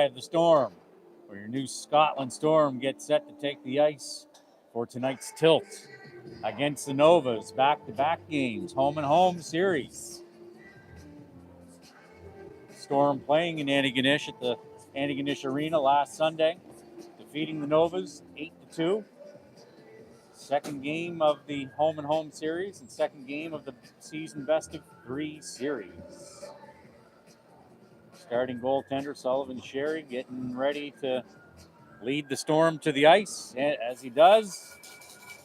of the Storm, where your new Scotland Storm gets set to take the ice for tonight's tilt against the Novas. Back-to-back games, home and home series. Storm playing in Antigonish at the Antigonish Arena last Sunday, defeating the Novas 8-2. Second game of the home and home series and second game of the season best of 3 series. Starting goaltender Sullivan Sherry getting ready to lead the Storm to the ice, as he does.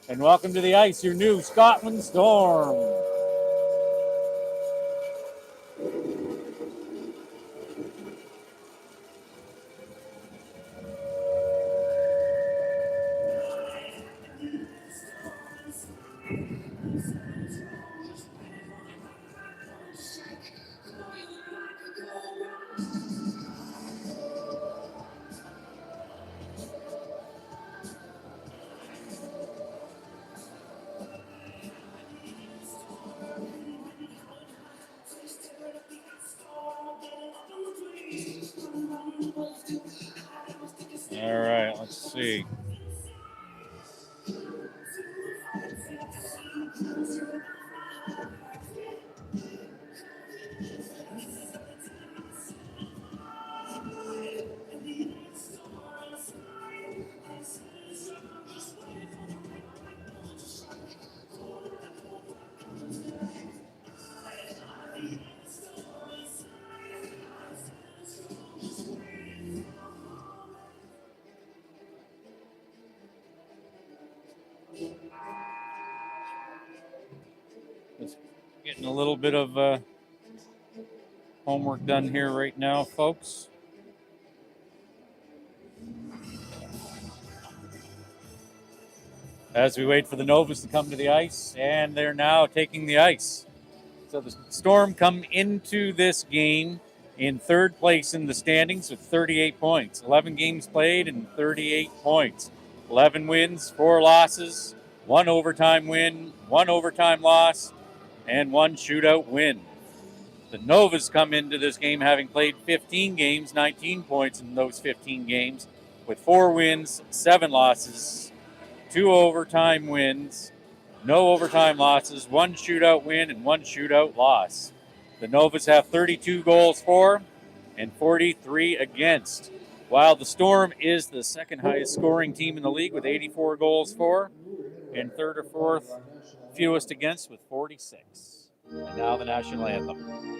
And welcome to the ice, your new Scotland Storm. All right, let's see. Just getting a little bit of homework done here right now, folks. As we wait for the Novas to come to the ice, and they're now taking the ice. So the Storm come into this game in third place in the standings with 38 points. 11 games played and 38 points. 11 wins, 4 losses, 1 overtime win, 1 overtime loss, and 1 shootout win. The Novas come into this game having played 15 games, 19 points in those 15 games, with 4 wins, 7 losses, 2 overtime wins, no overtime losses, 1 shootout win, and 1 shootout loss. The Novas have 32 goals for and 43 against, while the Storm is the second highest scoring team in the league with 84 goals for and third or fourth fewest against with 46. And now the national anthem.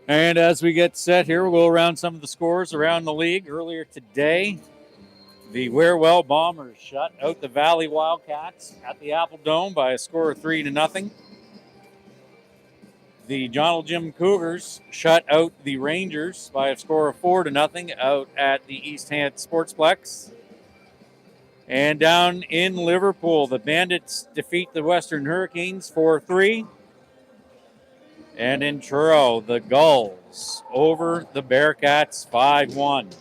And as we get set here, we'll go around some of the scores around the league. Earlier today, the Warewell Bombers shut out the Valley Wildcats at the Apple Dome by a score of 3-0. The John Jim Cougars shut out the Rangers by a score of 4-0 out at the East Hant Sportsplex. And down in Liverpool, the Bandits defeat the Western Hurricanes 4-3. And in Truro, the Gulls over the Bearcats 5-1.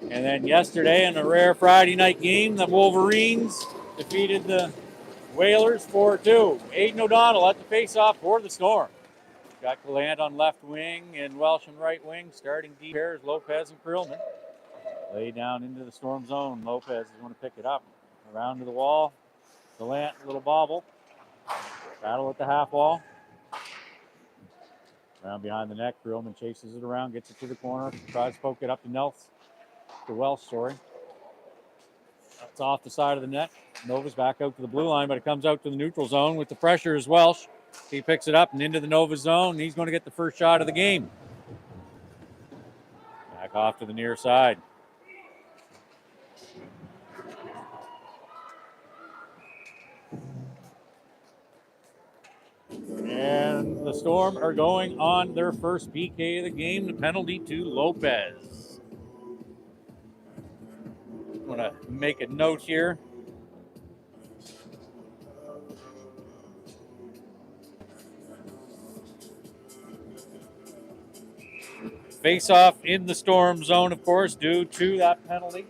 And then yesterday in a rare Friday night game, the Wolverines defeated the Whalers 4-2. Aidan O'Donnell at the face-off for the Storm. Got Gallant on left wing and Welsh on right wing. Starting deep pairs, Lopez and Krillman. Lay down into the Storm zone. Lopez is going to pick it up. Around to the wall. Delant, little bobble. Battle at the half wall. Around behind the neck. Grillman chases it around, gets it to the corner. Tries to poke it up to Nelson. To Welsh, sorry. It's off the side of the net. Nova's back out to the blue line, but it comes out to the neutral zone with the pressure as Welsh. He picks it up and into the Nova zone. And he's going to get the first shot of the game. Back off to the near side. And the Storm are going on their first PK of the game. The penalty to Lopez. I'm going to make a note here. Face off in the Storm zone, of course, due to that penalty.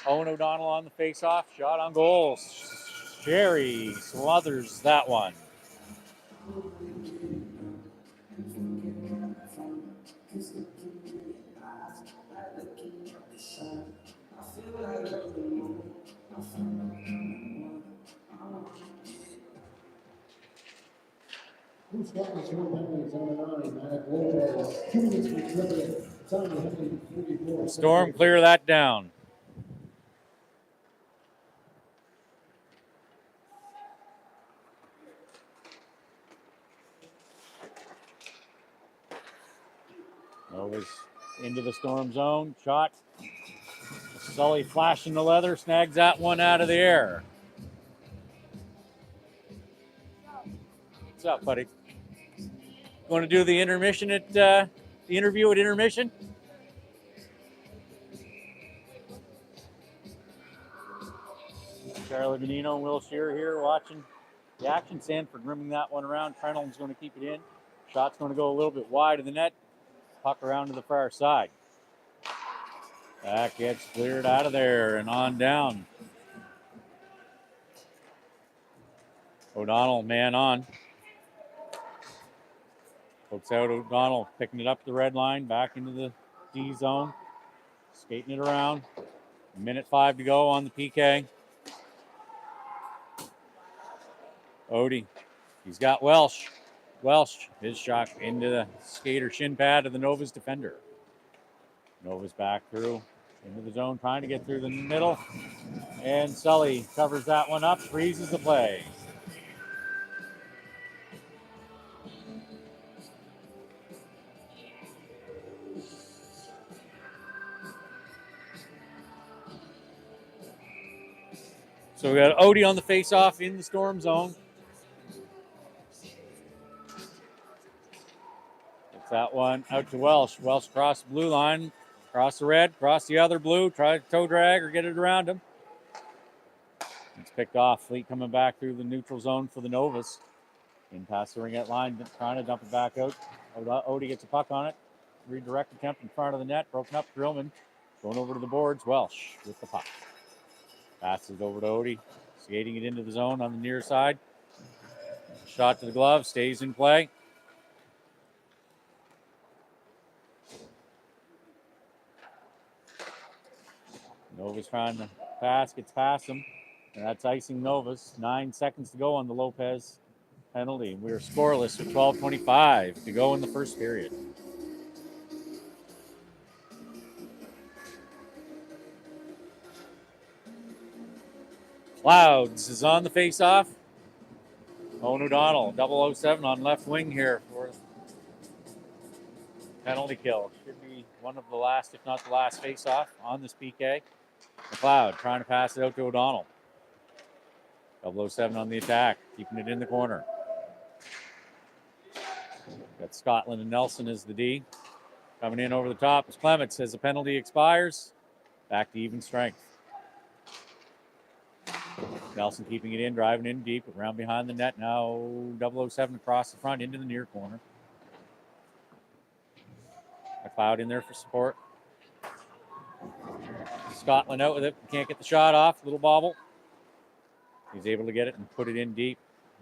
Owen O'Donnell on the face off. Shot on goal. Sherry smothers that one. Storm clear that down. Nova's into the Storm zone. Shot. Sully flashing the leather. Snags that one out of the air. What's up, buddy? Want to do the intermission at the interview at intermission? Charlie Benino and Will Shearer here watching the action. Sanford rimming that one around. Trenholm's going to keep it in. Shot's going to go a little bit wide of the net. Puck around to the far side. That gets cleared out of there and on down. O'Donnell, man on. Pokes out O'Donnell, picking it up the red line, back into the D zone. Skating it around. 1:05 to go on the PK. Odie. He's got Welsh. Welsh, his shot into the skater shin pad of the Nova's defender. Nova's back through into the zone, trying to get through the middle. And Sully covers that one up, freezes the play. So we got Odie on the face-off in the Storm zone. Gets that one out to Welsh. Welsh across the blue line, across the red, across the other blue. Try to toe drag or get it around him. It's picked off. Fleet coming back through the neutral zone for the Novas. In past the ringette line, trying to dump it back out. Odie gets a puck on it. Redirect attempt in front of the net. Broken up. Grillman going over to the boards. Welsh with the puck. Passes over to Odie. Skating it into the zone on the near side. Shot to the glove. Stays in play. Nova's trying to pass. Gets past him. And that's icing Nova's. 9 seconds to go on the Lopez penalty. We're scoreless with 12:25 to go in the first period. Clouds is on the face-off. Owen O'Donnell, 007 on left wing here for penalty kill. Should be one of the last, if not the last, face-off on this PK. McLeod trying to pass it out to O'Donnell. 007 on the attack, keeping it in the corner. Got Scotland and Nelson as the D. Coming in over the top is Clements as the penalty expires. Back to even strength. Nelson keeping it in, driving in deep, around behind the net. Now 007 across the front into the near corner. McLeod in there for support. Scotland out with it. Can't get the shot off. Little bobble. He's able to get it and put it in deep.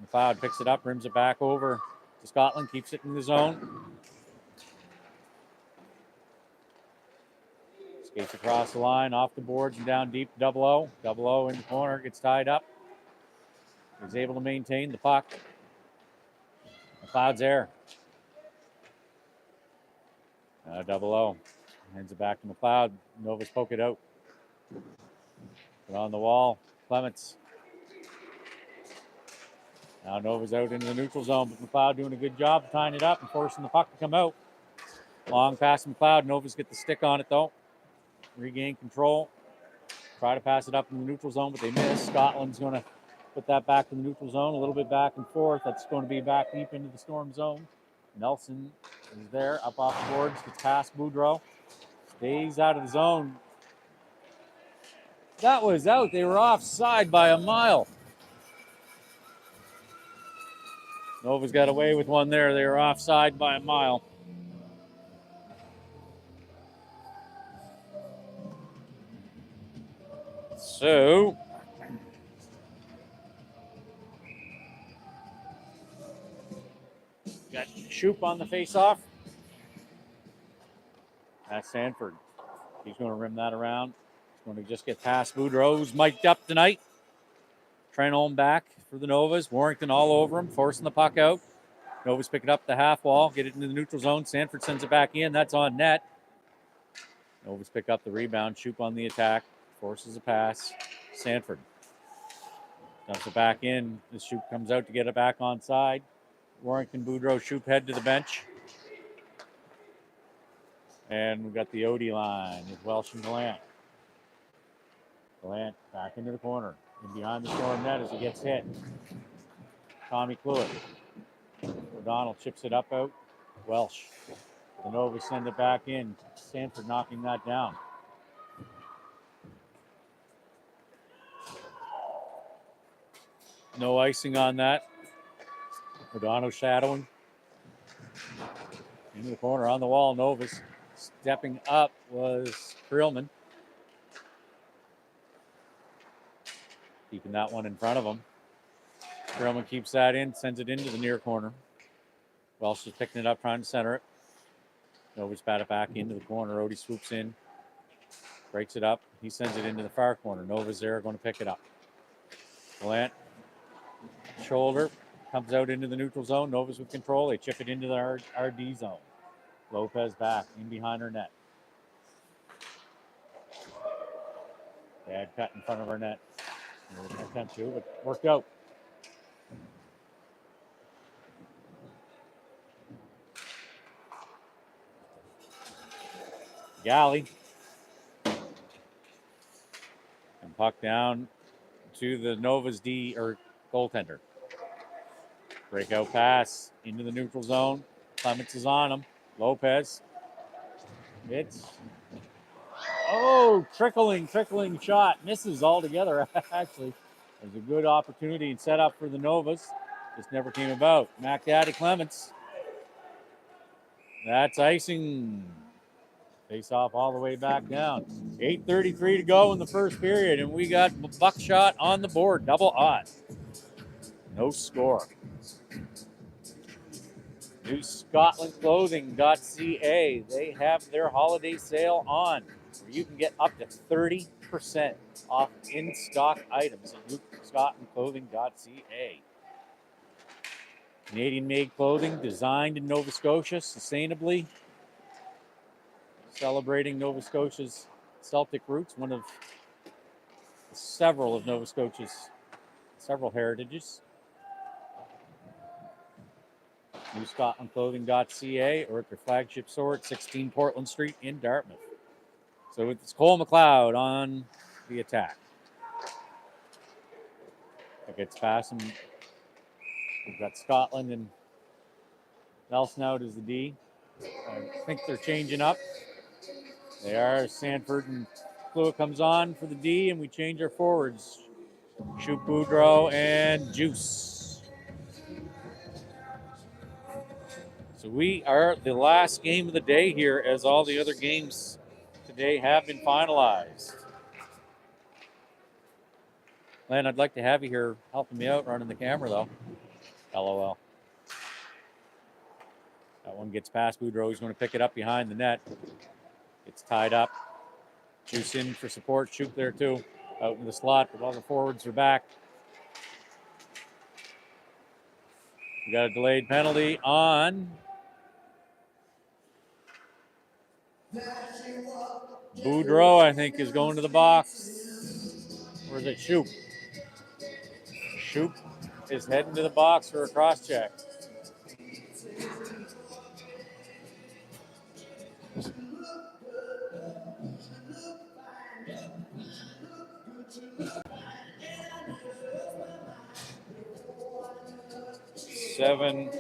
McLeod picks it up, rims it back over to Scotland, keeps it in the zone. Gets across the line, off the boards and down deep, double O. Double O in the corner, gets tied up. He's able to maintain the puck. McLeod's there. Double O. Hands it back to McLeod. Nova's poke it out. Put on the wall. Clements. Now Nova's out into the neutral zone, but McLeod doing a good job of tying it up and forcing the puck to come out. Long pass to McLeod. Nova's get the stick on it though. Regain control. Try to pass it up in the neutral zone, but they miss. Scotland's going to put that back to the neutral zone, a little bit back and forth. That's going to be back deep into the Storm zone. Nelson is there, up off the boards, gets past Boudreau. Stays out of the zone. That was out. They were offside by a mile. Nova's got away with one there. They were offside by a mile. So, got Shoop on the face-off. That's Sanford. He's going to rim that around. He's going to just get past Boudreau, who's mic'd up tonight. Trenholm back for the Novas. Warrington all over him, forcing the puck out. Novas pick it up the half wall, get it into the neutral zone. Sanford sends it back in. That's on net. Novas pick up the rebound. Shoop on the attack. Forces a pass. Sanford dumps it back in. The Shoop comes out to get it back on side. Warrington, Boudreau, Shoop head to the bench. And we've got the OD line with Welsh and Gallant. Gallant back into the corner. And behind the Storm net as he gets hit. Tommy Cluett. O'Donnell chips it up out. Welsh. The Novas send it back in. Sanford knocking that down. No icing on that. O'Donnell shadowing. Into the corner on the wall. Novas stepping up was Krillman. Keeping that one in front of him. Krillman keeps that in, sends it into the near corner. Welsh is picking it up, trying to center it. Novas bat it back into the corner. Odie swoops in, breaks it up. He sends it into the far corner. Nova's there, going to pick it up. Gallant, shoulder, comes out into the neutral zone. Nova's with control. They chip it into the RD zone. Lopez back, in behind her net. Bad cut in front of her net. Attempt to, but worked out. Galley. And puck down to the Nova's D or goaltender. Breakout pass into the neutral zone. Clements is on him. Lopez. It's trickling shot. Misses altogether, actually. There's a good opportunity and set up for the Novas. Just never came about. Mac Daddy Clements. That's icing. Face off all the way back down. 8:33 to go in the first period, and we got Buckshot on the board. Double odd. No score. New Scotland Clothing.ca. They have their holiday sale on, where you can get up to 30% off in-stock items at New Scotland Clothing.ca. Canadian-made clothing designed in Nova Scotia sustainably, celebrating Nova Scotia's Celtic roots, one of several of Nova Scotia's several heritages. New Scotland Clothing.ca or at their flagship store at 16 Portland Street in Dartmouth. So it's Cole McLeod on the attack. It gets past him. We've got Scotland and Nelson out as the D. I think they're changing up. They are. Sanford and Cluett comes on for the D, and we change our forwards. Shoop, Boudreau, and Juice. So we are the last game of the day here, as all the other games today have been finalized. Len, I'd like to have you here helping me out running the camera, though. LOL. That one gets past Boudreau. He's going to pick it up behind the net. It's tied up. Juice in for support. Shoop there too. Out in the slot, but all the forwards are back. We got a delayed penalty on Boudreau, I think, is going to the box. Or is it Shoop? Shoop is heading to the box for a cross check.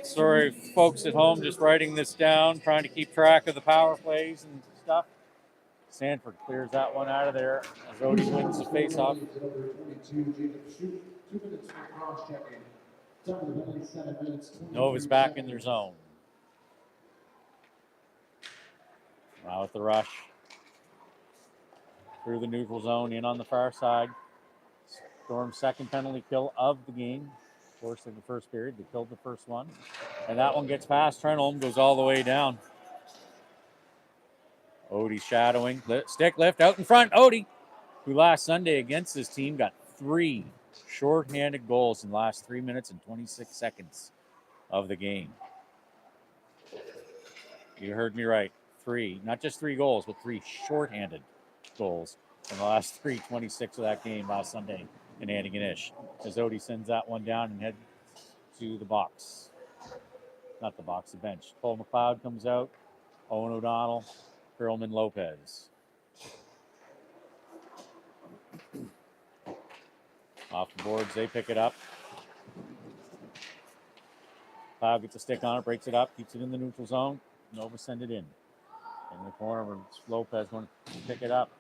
Sorry, folks at home, just writing this down, trying to keep track of the power plays and stuff. Sanford clears that one out of there as Odie wins the faceoff. Nova's back in their zone. Now with the rush. Through the neutral zone, in on the far side. Storm's second penalty kill of the game. Of course, in the first period, they killed the first one. And that one gets past Trenholm, goes all the way down. Odie shadowing. Stick lift out in front. Odie, who last Sunday against this team got 3 shorthanded goals in the last 3 minutes and 26 seconds of the game. You heard me right. 3. Not just 3 goals, but 3 shorthanded goals in the last 3:26 of that game last Sunday in Antigonish. As Odie sends that one down and heads to the box. Not the box, the bench. Cole McLeod comes out. Owen O'Donnell. Perlman Lopez. Off the boards, they pick it up. Cloud gets a stick on it, breaks it up, keeps it in the neutral zone. Nova send it in. In the corner, Lopez going to pick it up.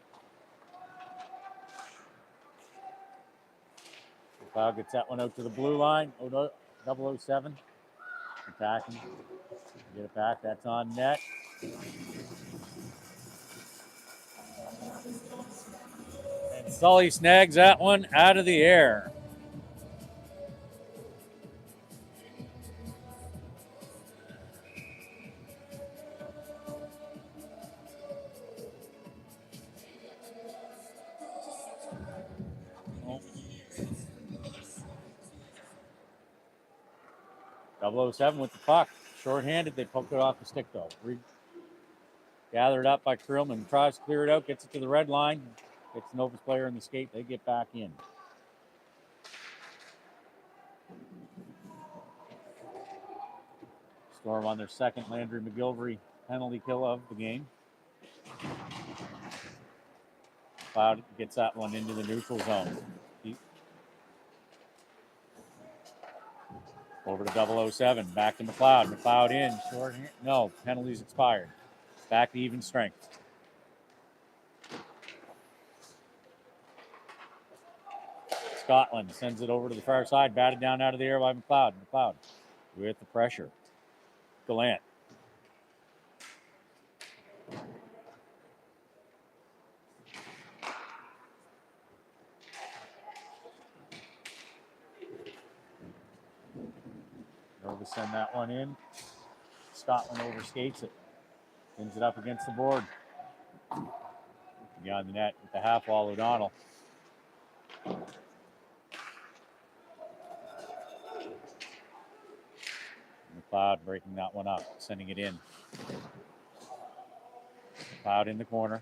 Cloud gets that one out to the blue line. 007. Attacking. Get it back. That's on net. And Sully snags that one out of the air. Oh. 007 with the puck. Short-handed. They poked it off the stick, though. Gathered up by Krillman. Tries to clear it out. Gets it to the red line. Gets Nova's player in the skate. They get back in. Storm on their second Landry McGilvery penalty kill of the game. Cloud gets that one into the neutral zone. Over to 007. Back to McLeod. McLeod in. Short. No, penalties expired. Back to even strength. Scotland sends it over to the far side. Batted down out of the air by McLeod. McLeod with the pressure. Gallant. Nova send that one in. Scotland overskates it. Pins it up against the board. Beyond the net with the half wall, O'Donnell. McLeod breaking that one up, sending it in. McLeod in the corner.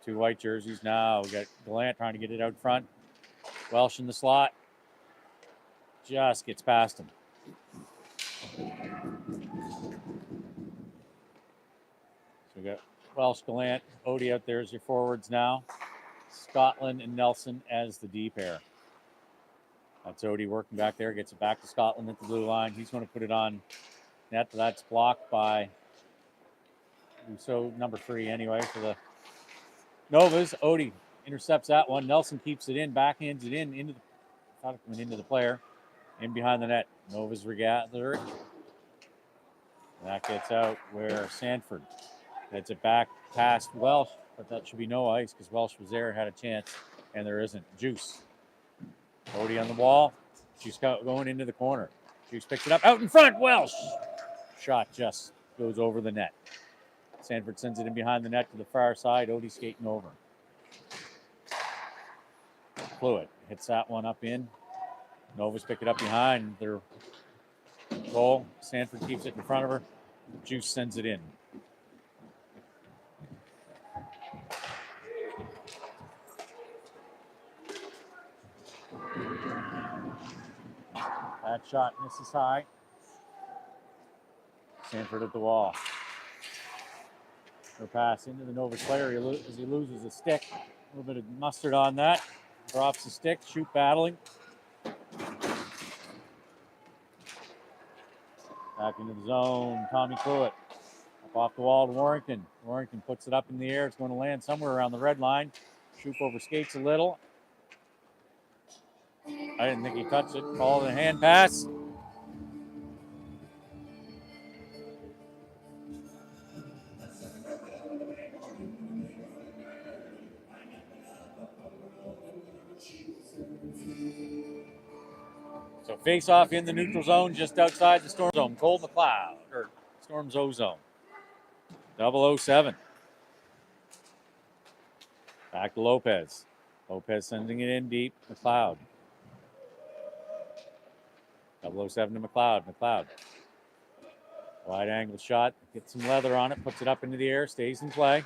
2 white jerseys now. We got Gallant trying to get it out front. Welsh in the slot. Just gets past him. So we got Welsh, Gallant, Odie out there as your forwards now. Scotland and Nelson as the D pair. That's Odie working back there. Gets it back to Scotland at the blue line. He's going to put it on net. That's blocked by number 3 anyway for the Novas. Odie intercepts that one. Nelson keeps it in, backhands it into the player. In behind the net. Novas regather. That gets out where Sanford gets it back past Welsh, but that should be no ice because Welsh was there and had a chance, and there isn't. Juice. Odie on the wall. Juice going into the corner. Juice picks it up out in front. Welsh. Shot just goes over the net. Sanford sends it in behind the net to the far side. Odie skating over. Cluett hits that one up in. Nova's pick it up behind their goal. Sanford keeps it in front of her. Juice sends it in. That shot misses high. Sanford at the wall. Her pass into the Nova player as he loses a stick. A little bit of mustard on that. Drops the stick. Shoot battling. Back into the zone. Tommy Cluett. Up off the wall to Warrington. Warrington puts it up in the air. It's going to land somewhere around the red line. Shoop overskates a little. I didn't think he touched it. Call it a hand pass. So face off in the neutral zone just outside the Storm zone. Cole McLeod, or Storm's O-zone. 007. Back to Lopez. Lopez sending it in deep. McLeod. 007 to McLeod. McLeod. Wide angle shot. Gets some leather on it. Puts it up into the air. Stays in play.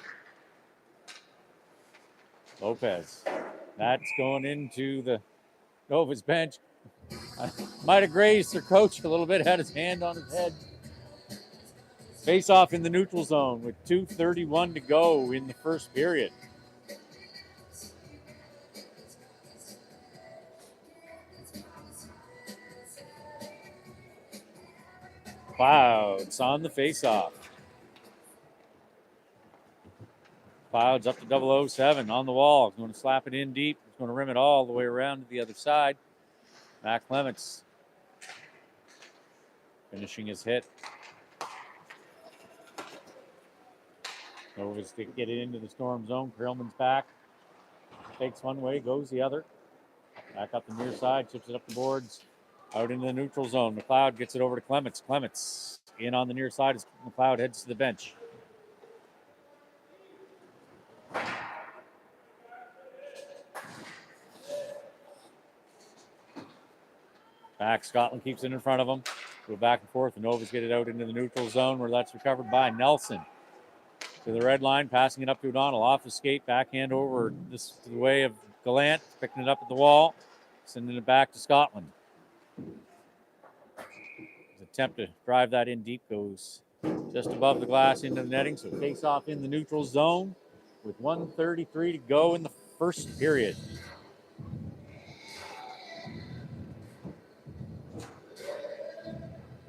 Lopez. That's going into the Nova's bench. Might have grazed their coach a little bit. Had his hand on his head. Face off in the neutral zone with 2:31 to go in the first period. Clouds on the face-off. Clouds up to 007 on the wall. He's going to slap it in deep. He's going to rim it all the way around to the other side. Matt Clements finishing his hit. Nova's to get it into the Storm zone. Krillman's back. Takes one way, goes the other. Back up the near side, chips it up the boards. Out into the neutral zone. McLeod gets it over to Clements. Clements in on the near side as McLeod heads to the bench. Back, Scotland keeps it in front of them. Go back and forth. The Novas get it out into the neutral zone where that's recovered by Nelson. To the red line, passing it up to O'Donnell. Off the skate, backhand over this to the way of Gallant. Picking it up at the wall. Sending it back to Scotland. His attempt to drive that in deep goes just above the glass into the netting. So face off in the neutral zone with 1:33 to go in the first period.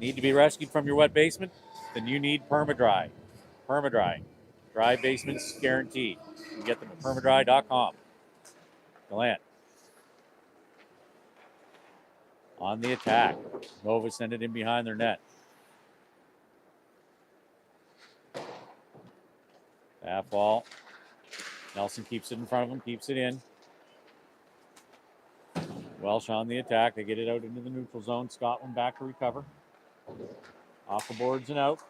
Need to be rescued from your wet basement? Then you need Permadry. Permadry. Dry basements guaranteed. You can get them at permadry.com. Gallant. On the attack. Nova send it in behind their net. Half ball. Nelson keeps it in front of him, keeps it in. Welsh on the attack. They get it out into the neutral zone. Scotland back to recover. Off the boards and out.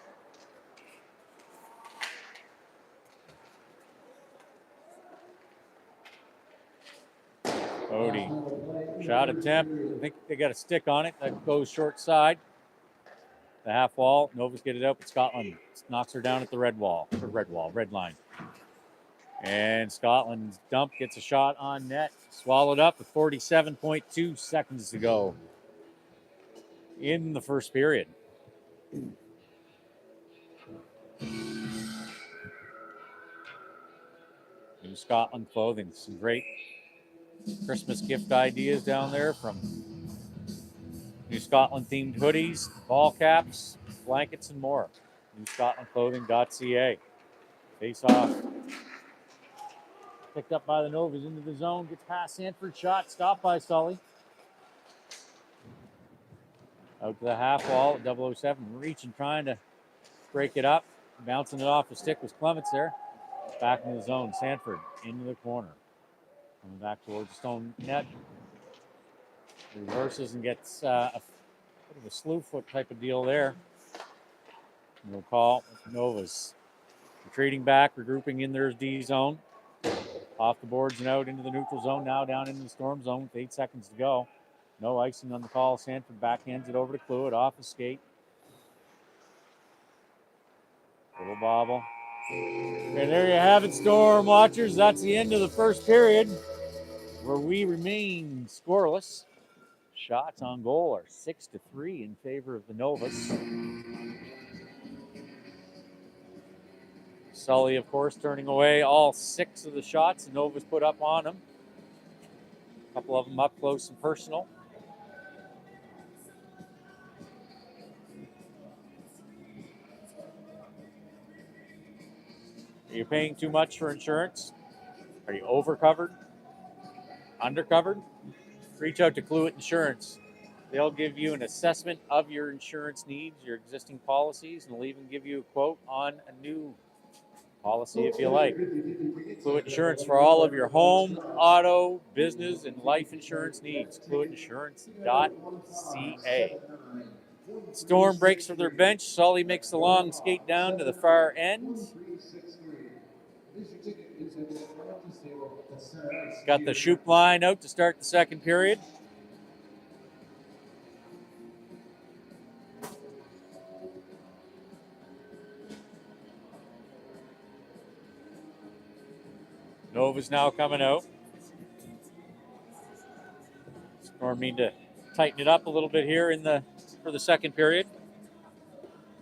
Odie. Shot attempt. I think they got a stick on it. That goes short side. The half wall. Novas get it up, but Scotland knocks her down at the red line. And Scotland's dump gets a shot on net. Swallowed up with 47.2 seconds to go in the first period. New Scotland clothing. Some great Christmas gift ideas down there from New Scotland themed hoodies, ball caps, blankets, and more. NewScotlandClothing.ca. Face off. Picked up by the Novas into the zone. Gets past Sanford. Shot. Stopped by Sully. Out to the half wall at 007. Reaching, trying to break it up. Bouncing it off the stick was Clements there. Back into the zone. Sanford into the corner. Coming back towards the Stone net. Reverses and gets a bit of a slew foot type of deal there. No call. Novas retreating back, regrouping in their D zone. Off the boards and out into the neutral zone, now down into the Storm zone with 8 seconds to go. No icing on the call. Sanford backhands it over to Cluett off the skate. Little bobble. And there you have it, Storm watchers. That's the end of the first period, where we remain scoreless. Shots on goal are 6-3 in favor of the Novas. Sully, of course, turning away all 6 of the shots the Novas put up on him. A couple of them up close and personal. Are you paying too much for insurance? Are you overcovered? Undercovered? Reach out to Cluett Insurance. They'll give you an assessment of your insurance needs, your existing policies, and they'll even give you a quote on a new policy if you like. Cluett Insurance for all of your home, auto, business, and life insurance needs. CluettInsurance.ca. Storm breaks from their bench. Sully makes the long skate down to the far end. Got the shoot line out to start the second period. Nova's now coming out. Storm need to tighten it up a little bit here for the second period.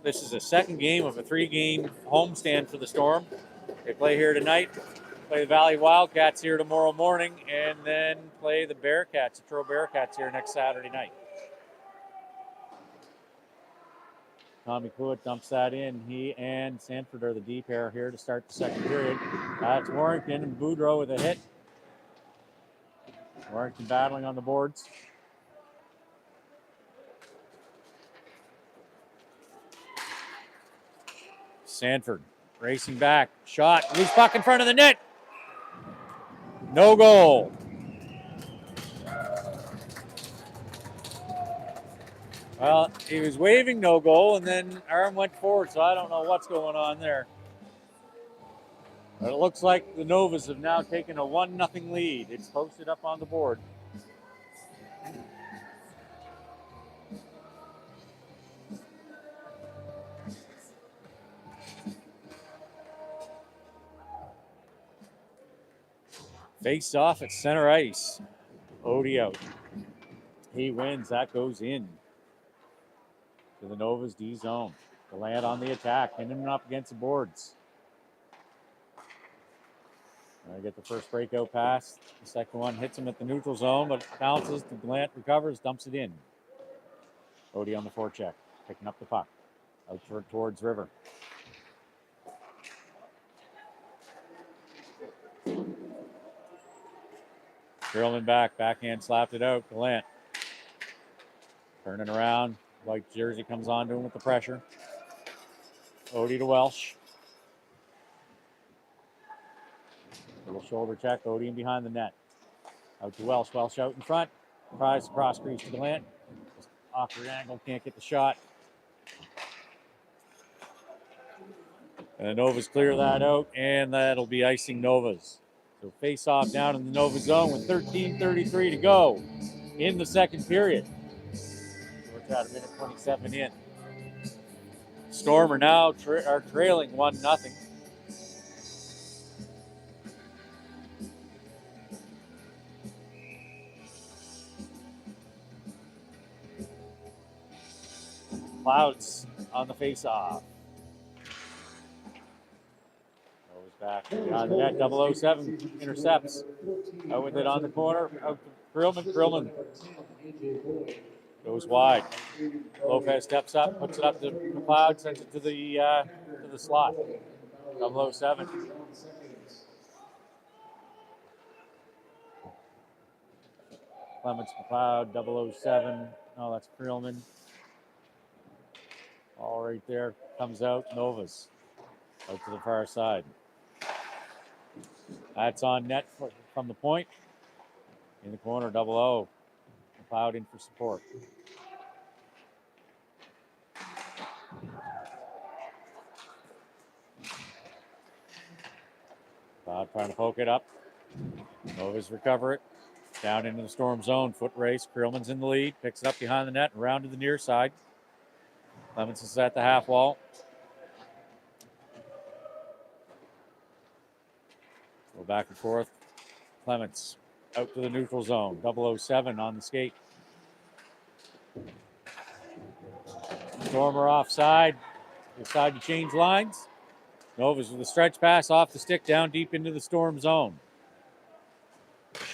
This is the second game of a 3-game homestand for the Storm. They play here tonight, play the Valley Wildcats here tomorrow morning, and then play the Bearcats, the Truro Bearcats here next Saturday night. Tommy Cluett dumps that in. He and Sanford are the D pair here to start the second period. That's Warrington and Boudreau with a hit. Warrington battling on the boards. Sanford racing back. Shot. Loose puck in front of the net. No goal. Well, he was waving no goal, and then arm went forward, so I don't know what's going on there. But it looks like the Novas have now taken a 1-0 lead. It's posted up on the board. Face off at center ice. Odie out. He wins. That goes in to the Novas D zone. Gallant on the attack, pinning him up against the boards. I get the first breakout pass. The second one hits him at the neutral zone, but bounces. The Gallant recovers, dumps it in. Odie on the forecheck, picking up the puck. Out towards River. Drilling back, backhand slapped it out. Gallant turning around. White jersey comes on to him with the pressure. Odie to Welsh. Little shoulder check. Odie in behind the net. Out to Welsh. Welsh out in front. Tries to cross crease to Gallant. Just awkward angle. Can't get the shot. And the Novas clear that out, and that'll be icing Novas. So face off down in the Nova zone with 13:33 to go in the second period. We're at a minute 27 in. Storm are now trailing 1-0. Clouds on the face-off. Goes back behind the net. 007 intercepts. Out with it on the corner. Out to Krillman. Krillman goes wide. Lopez steps up, puts it up to McLeod, sends it to the slot. 007. Clements, McLeod, 007. Oh, that's Krillman. All right there. Comes out. Novas. Out to the far side. That's on net from the point. In the corner, 00. McLeod in for support. McLeod trying to poke it up. Novas recover it. Down into the Storm zone. Foot race. Krillman's in the lead. Picks it up behind the net and around to the near side. Clements is at the half wall. Go back and forth. Clements out to the neutral zone. 007 on the skate. Stormer offside. Decide to change lines. Novas with a stretch pass off the stick down deep into the Storm zone.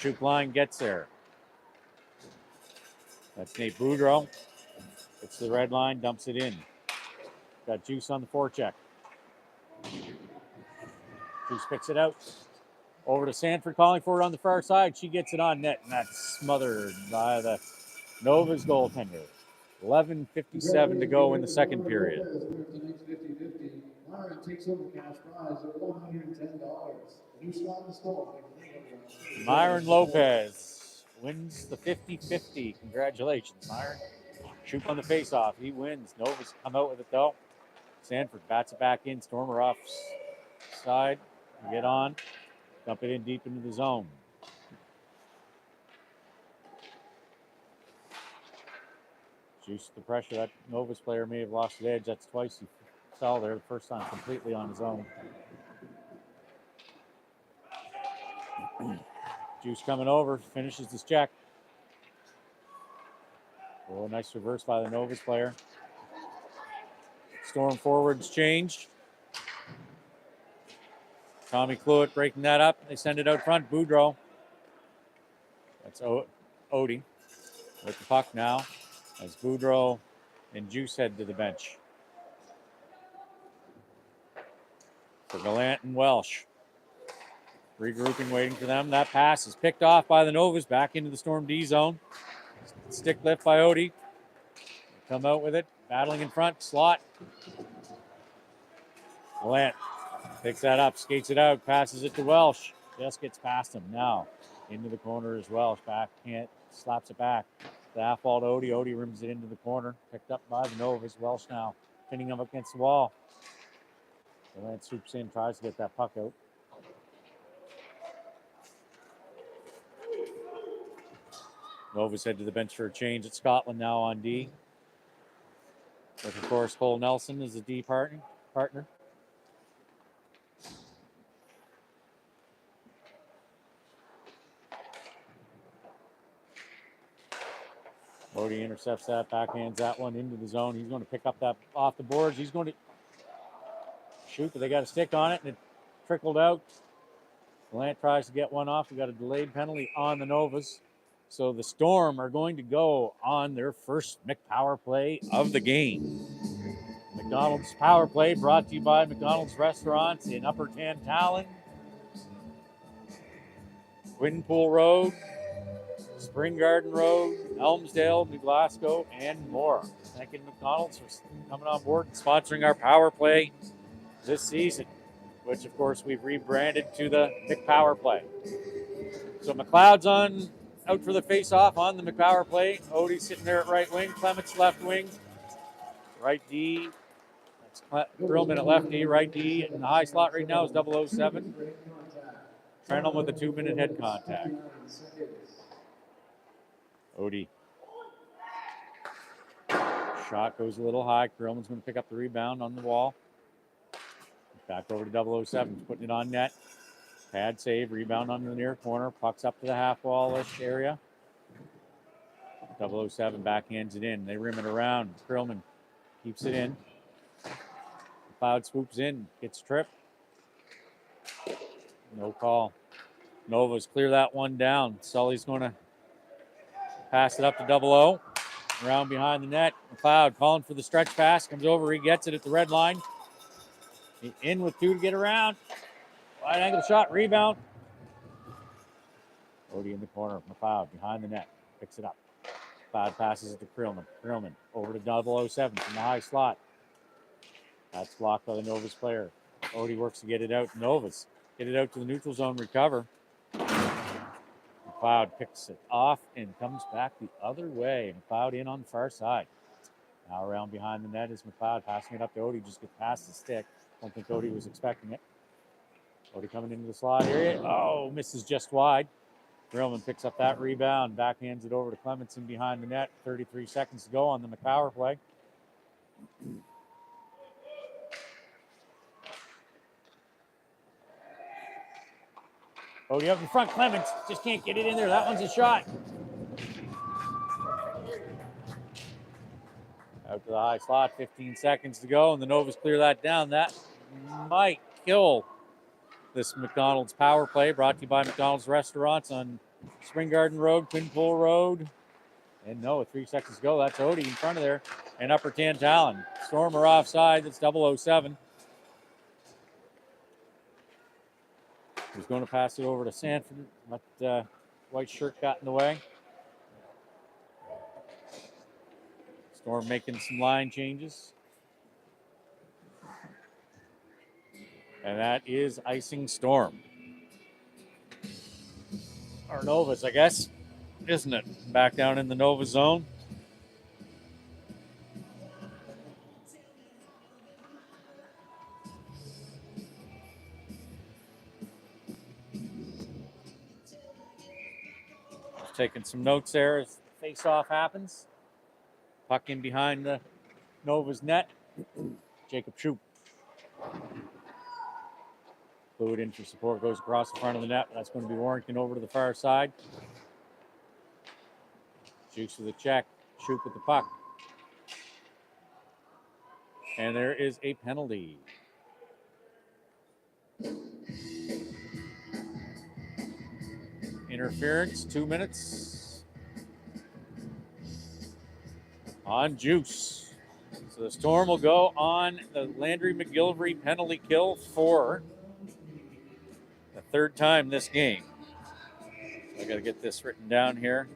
Shoot line gets there. That's Nate Boudreau. It's the red line, dumps it in. Got Juice on the forecheck. Juice picks it out. Over to Sanford, calling for it on the far side. She gets it on net, and that's smothered by the Novas goaltender. 11:57 to go in the second period. Myron Lopez wins the 50-50. Congratulations, Myron. Shoot on the faceoff. He wins. Novas come out with it, though. Sanford bats it back in. Stormer off side. Get on. Dump it in deep into the zone. Juice the pressure. That Novas player may have lost the edge. That's twice he fell there. The first time completely on his own. Juice coming over. Finishes his check. Oh, nice reverse by the Novas player. Storm forwards change. Tommy Cluett breaking that up. They send it out front. Boudreau. That's Odie with the puck now as Boudreau and Juice head to the bench. For Gallant and Welsh. Regrouping, waiting for them. That pass is picked off by the Novas back into the Storm D zone. Stick lift by Odie. Come out with it. Battling in front. Slot. Gallant picks that up, skates it out, passes it to Welsh. Just gets past him now. Into the corner as Welsh. Back, can't, slaps it back. The half ball to Odie. Odie rims it into the corner. Picked up by the Novas. Welsh now pinning him up against the wall. Gallant swoops in, tries to get that puck out. Novas head to the bench for a change at Scotland now on D. With, of course, Cole Nelson is the D partner. Odie intercepts that, backhands that one into the zone. He's going to pick up that off the boards. He's going to shoot, but they got a stick on it, and it trickled out. Gallant tries to get one off. We got a delayed penalty on the Novas. So the Storm are going to go on their first McPower play of the game. McDonald's Power Play brought to you by McDonald's Restaurants in Upper Tantallon, Quinpool Road, Spring Garden Road, Elmsdale, New Glasgow, and more. Thanking McDonald's for coming on board and sponsoring our Power Play this season, which of course we've rebranded to the McPower Play. So McLeod's out for the face-off on the McPower Play. Odie sitting there at right wing, Clements left wing, right D. That's Drillman at left D, right D. In the high slot right now is 007. Trenholm with a 2-minute head contact. Odie. Shot goes a little high. Krillman's going to pick up the rebound on the wall. Back over to 007, putting it on net. Pad save, rebound on the near corner. Puck's up to the half wall-ish area. 007 backhands it in. They rim it around. Krillman keeps it in. McLeod swoops in, gets tripped. No call. Novas clear that one down. Sully's going to pass it up to 00. Around behind the net. McLeod calling for the stretch pass. Comes over, he gets it at the red line. In with 2 to get around. Wide angle shot, rebound. Odie in the corner. McLeod behind the net. Picks it up. McLeod passes it to Krillman. Krillman over to 007 from the high slot. That's blocked by the Novas player. Odie works to get it out. Novas get it out to the neutral zone, recover. McLeod picks it off and comes back the other way. McLeod in on the far side. Now around behind the net is McLeod passing it up to Odie. Just gets past the stick. Don't think Odie was expecting it. Odie coming into the slot area. Oh, misses just wide. Grillman picks up that rebound, backhands it over to Clemenson behind the net. 33 seconds to go on the McPower play. Odie up in front. Clements just can't get it in there. That one's a shot. Out to the high slot. 15 seconds to go, and the Novas clear that down. That might kill this McDonald's power play, brought to you by McDonald's Restaurants on Spring Garden Road, Quinpool Road. And no, with 3 seconds to go, that's Odie in front of there. And upper Tantallon. Storm are offside. That's 007. He's going to pass it over to Sanford, but white shirt got in the way. Storm making some line changes. And that is icing Storm. Or Novas, I guess, isn't it? Back down in the Nova zone. Just taking some notes there as face-off happens. Puck in behind the Nova's net. Jacob Troop. Fluid in for support, goes across the front of the net. That's going to be Warrington over to the far side. Shoots with the check. Troop with the puck. And there is a penalty. Interference, 2 minutes. On Juice. So the Storm will go on the Landry McGillivray penalty kill for the third time this game. I got to get this written down here.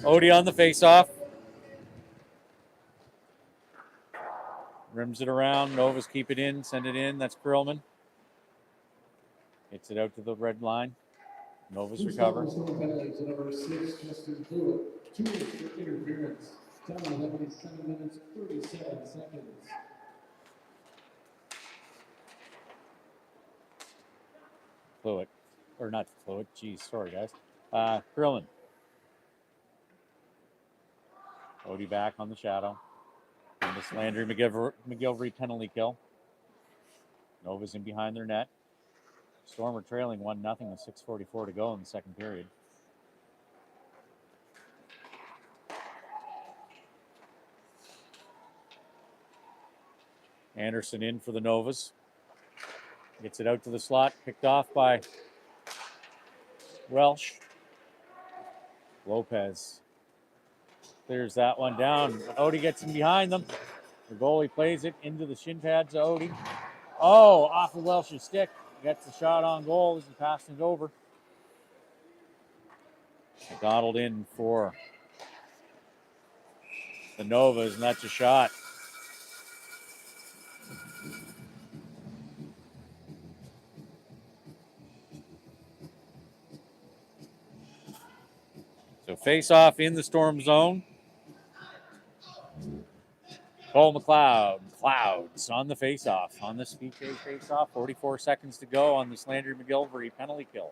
Odie on the faceoff. Rims it around. Novas keep it in, send it in. That's Perlman. Hits it out to the red line. Novas recover. Number 6, Justin Fluid. 2 minutes for interference. Time 7 minutes, 37 seconds. Fluid. Or not Fluid. Geez, sorry, guys. Perlman. Odie back on the shadow. And this Landry McGillivray penalty kill. Nova's in behind their net. Storm are trailing 1-0 with 6:44 to go in the second period. Anderson in for the Novas. Gets it out to the slot. Picked off by Welsh. Lopez clears that one down. Odie gets him behind them. The goalie plays it into the shin pads of Odie. Oh, off of Welsh's stick. Gets the shot on goal as he passes it over. McDonald in for the Novas, and that's a shot. So face off in the Storm zone. Cole McLeod. Clouds on the face-off. On the speed chase face-off. 44 seconds to go on this Landry McGillivray penalty kill.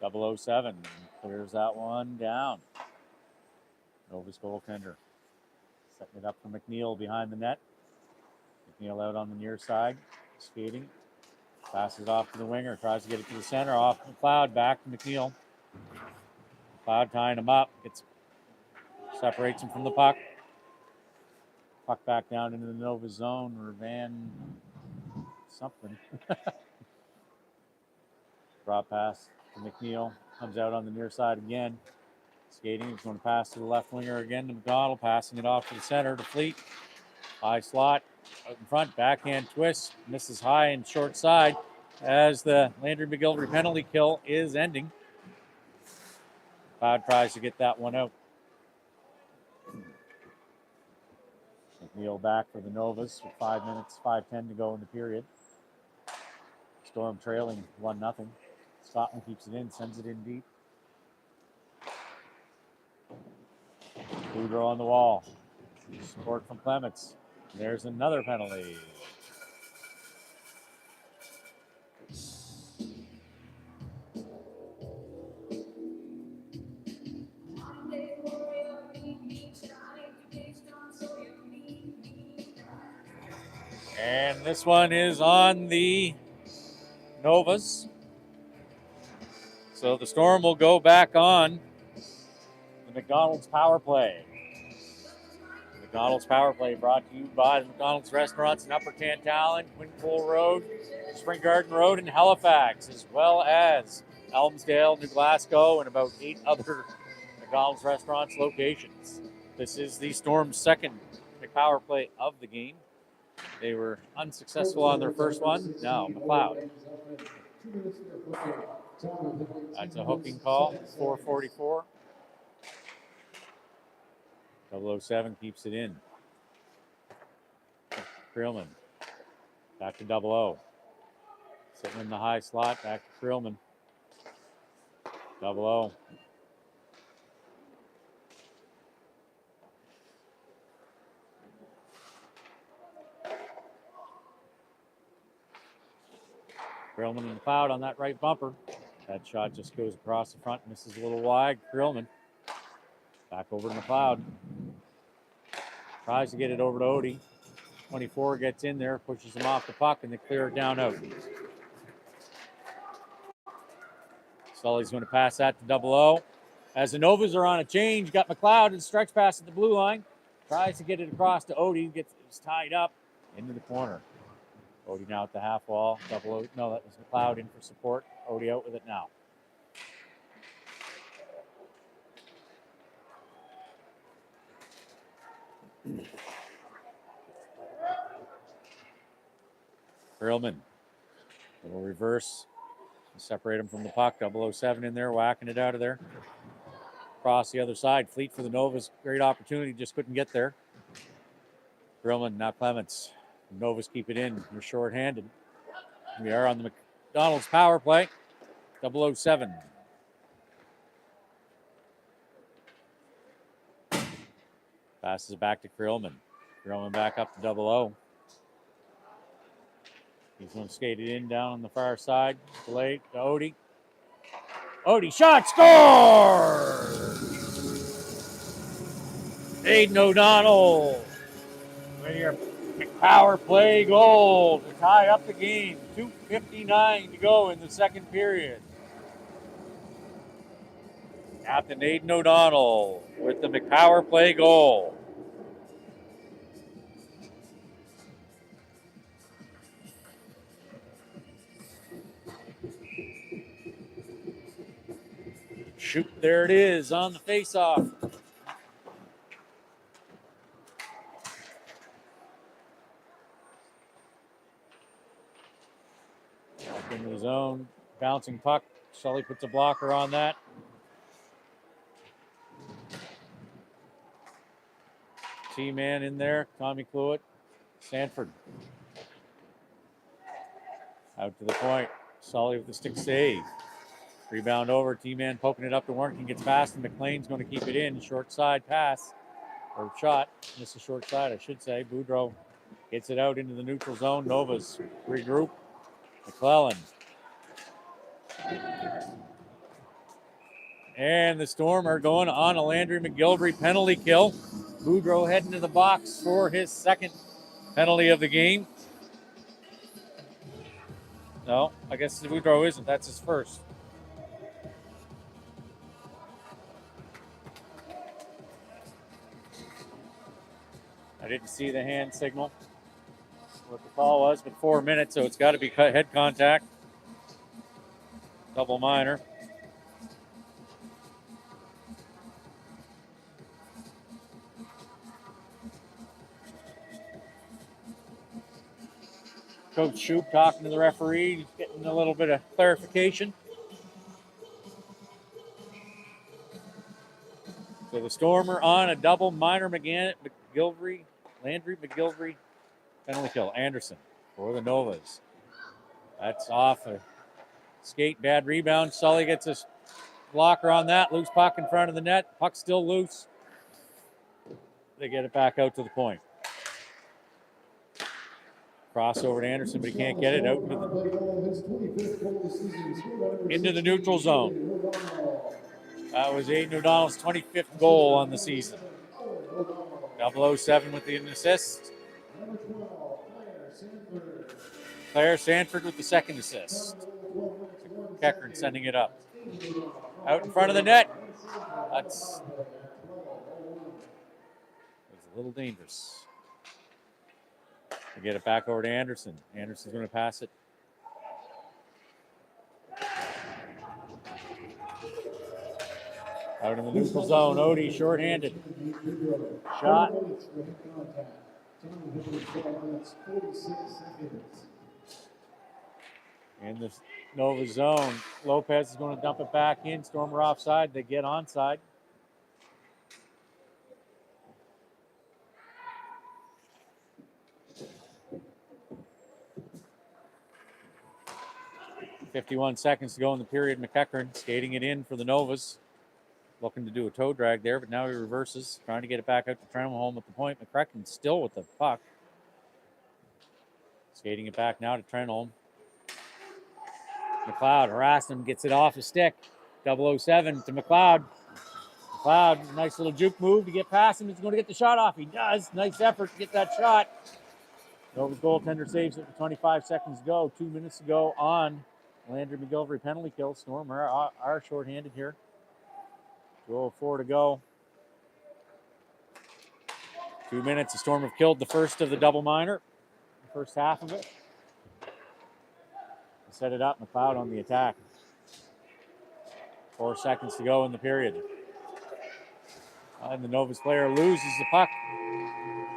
007 clears that one down. Novas goaltender. Setting it up for McNeil behind the net. McNeil out on the near side. Skating. Passes it off to the winger. Tries to get it to the center. Off McLeod. Back to McNeil. McLeod tying him up. Separates him from the puck. Puck back down into the Nova zone, or Van something. Drop pass to McNeil. Comes out on the near side again. Skating. He's going to pass to the left winger again to McDonald. Passing it off to the center to Fleet. High slot. Out in front. Backhand twist. Misses high and short side as the Landry McGillivray penalty kill is ending. Cloud tries to get that one out. McNeil back for the Novas with 5 minutes, 5:10 to go in the period. Storm trailing 1-0. Scotland keeps it in, sends it in deep. Boudreau on the wall. Support from Clements. There's another penalty. And this one is on the Novas. So the Storm will go back on the McDonald's power play. McDonald's power play brought to you by the McDonald's restaurants in Upper Tantallon, Quinpool Road, Spring Garden Road, and Halifax, as well as Elmsdale, New Glasgow, and about 8 other McDonald's restaurants locations. This is the Storm's second power play of the game. They were unsuccessful on their first one. Now McLeod. That's a hooking call. 4:44. 007 keeps it in. Creelman. Back to 00. Sitting in the high slot. Back to Creelman. 00. Creelman and McLeod on that right bumper. That shot just goes across the front, misses a little wide. Creelman back over to McLeod. Tries to get it over to Odie. 24 gets in there, pushes him off the puck, and they clear it down out. Sully's going to pass that to 00. As the Novas are on a change, got McLeod and stretch pass at the blue line. Tries to get it across to Odie, gets tied up into the corner. Odie now at the half wall. 00. No, that was McLeod in for support. Odie out with it now. Perlman. Little reverse. Separate him from the puck. 007 in there, whacking it out of there. Across the other side. Fleet for the Novas. Great opportunity, just couldn't get there. Perlman, now Clements. Novas keep it in. They're shorthanded. We are on the McDonald's power play. 007. Passes it back to Krillman. Krillman back up to 00. He's going to skate it in down on the far side. Delayed to Odie. Odie shot, score! Aiden O'Donnell with your power play goal to tie up the game. 2:59 to go in the second period. Captain Aiden O'Donnell with the McPower play goal. Shoot, there it is on the face-off. Back into the zone, bouncing puck. Sully puts a blocker on that. T-man in there, Tommy Cluett, Sanford. Out to the point, Sully with the stick save. Rebound over, T-man poking it up to Warrington, gets past, and McLean's going to keep it in. Short side pass, or shot, missed a short side, I should say. Boudreau gets it out into the neutral zone. Novas regroup. McClellan. And the Storm are going on a Landry McGilvery penalty kill. Boudreau heading to the box for his second penalty of the game. No, I guess Boudreau isn't. That's his first. I didn't see the hand signal, what the call was, but 4 minutes, so it's got to be head contact. Double minor. Coach Shoup talking to the referee, getting a little bit of clarification. So the Storm are on a double minor McGilvery, Landry McGilvery penalty kill. Anderson for the Novas. That's off a skate, bad rebound. Sully gets a blocker on that. Loose puck in front of the net. Puck still loose. They get it back out to the point. Crossover to Anderson, but he can't get it out into the neutral zone. That was Aiden O'Donnell's 25th goal on the season. 007 with the assist. Claire Sanford with the second assist. Keckern sending it up. Out in front of the net. That's a little dangerous. They get it back over to Anderson. Anderson's going to pass it. Out in the neutral zone. Odie shorthanded. Shot. In the Nova zone. Lopez is going to dump it back in. Stormer offside. They get onside. .51 seconds to go in the period. McEachern skating it in for the Novas. Looking to do a toe drag there, but now he reverses. Trying to get it back out to Trenholm at the point. McEachern still with the puck. Skating it back now to Trenholm. McLeod harassing him, gets it off his stick. 007 to McLeod. McLeod, nice little juke move to get past him. He's going to get the shot off. He does. Nice effort to get that shot. Nova's goaltender saves it with 25 seconds to go. 2 minutes to go on Landry McGillivray penalty kill. Storm are shorthanded here. 2:04 to go. 2 minutes. The Storm have killed the first of the double minor. The first half of it. Set it up. McLeod on the attack. 4 seconds to go in the period. And the Novus player loses the puck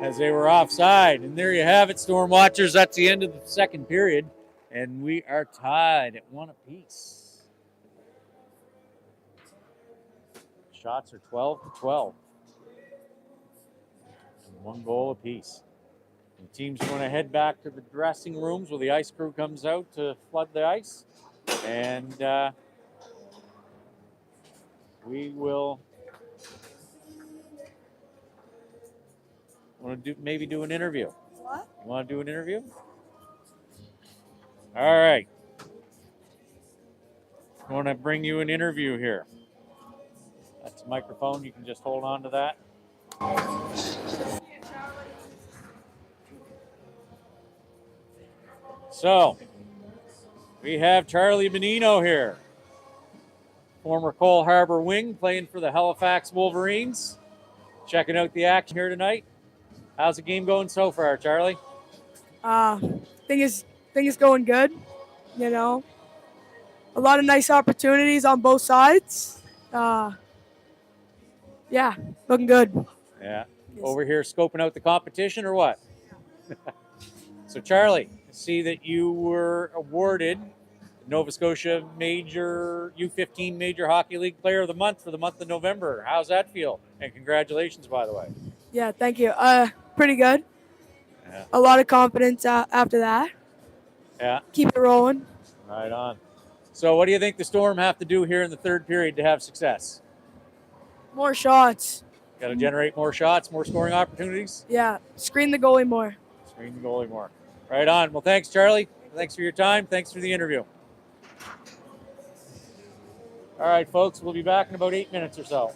as they were offside. And there you have it, Storm Watchers. That's the end of the second period. And we are tied at 1 apiece. Shots are 12-12. And 1 goal apiece. The team's going to head back to the dressing rooms while the ice crew comes out to flood the ice. And we will want to maybe do an interview. What? You want to do an interview? All right. I want to bring you an interview here. That's a microphone. You can just hold on to that. So, we have Charlie Menino here. Former Cole Harbor wing playing for the Halifax Wolverines. Checking out the action here tonight. How's the game going so far, Charlie? Thing is going good. You know, a lot of nice opportunities on both sides. Yeah, looking good. Yeah. Over here scoping out the competition or what? So, Charlie, I see that you were awarded the Nova Scotia Major U15 Major Hockey League Player of the Month for the month of November. How's that feel? And congratulations, by the way. Yeah, thank you. Pretty good. Yeah. A lot of confidence after that. Yeah. Keep it rolling. Right on. So, what do you think the Storm have to do here in the third period to have success? More shots. Got to generate more shots, more scoring opportunities? Yeah, screen the goalie more. Screen the goalie more. Right on. Well, thanks, Charlie. Thanks for your time. Thanks for the interview. All right, folks, we'll be back in about 8 minutes or so.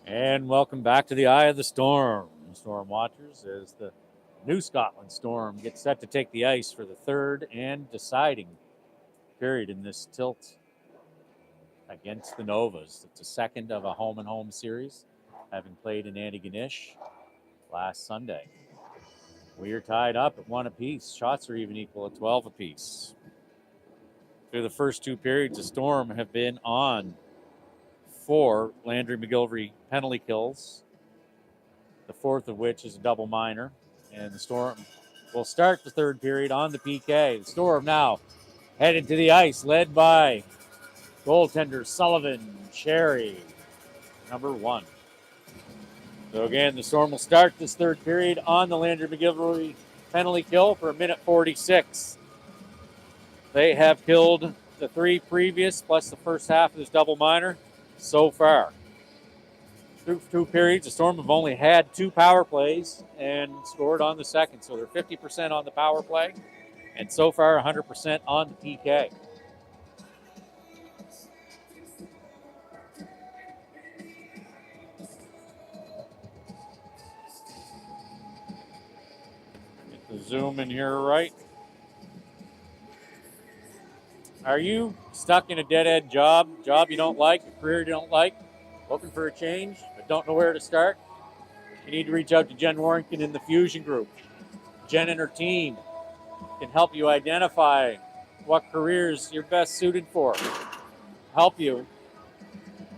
And welcome back to the Eye of the Storm, Storm Watchers, as the New Scotland Storm gets set to take the ice for the third and deciding period in this tilt against the Novas. It's a second of a home-and-home series, having played in Antigonish last Sunday. We are tied up at 1 apiece. Shots are even equal at 12 apiece. Through the first two periods, the Storm have been on 4 Landry McGilvery penalty kills, the fourth of which is a double minor. And the Storm will start the third period on the PK. The Storm now headed to the ice, led by goaltender Sullivan Cherry, number 1. So again, the Storm will start this third period on the Landry McGilvery penalty kill for 1:46. They have killed the 3 previous plus the first half of this double minor so far. Through 2 periods, the Storm have only had 2 power plays and scored on the second. So they're 50% on the power play and so far 100% on the PK. Get the zoom in here right. Are you stuck in a dead-end job you don't like, a career you don't like, looking for a change, but don't know where to start? You need to reach out to Jen Warrington in the Fusion Group. Jen and her team can help you identify what careers you're best suited for, help you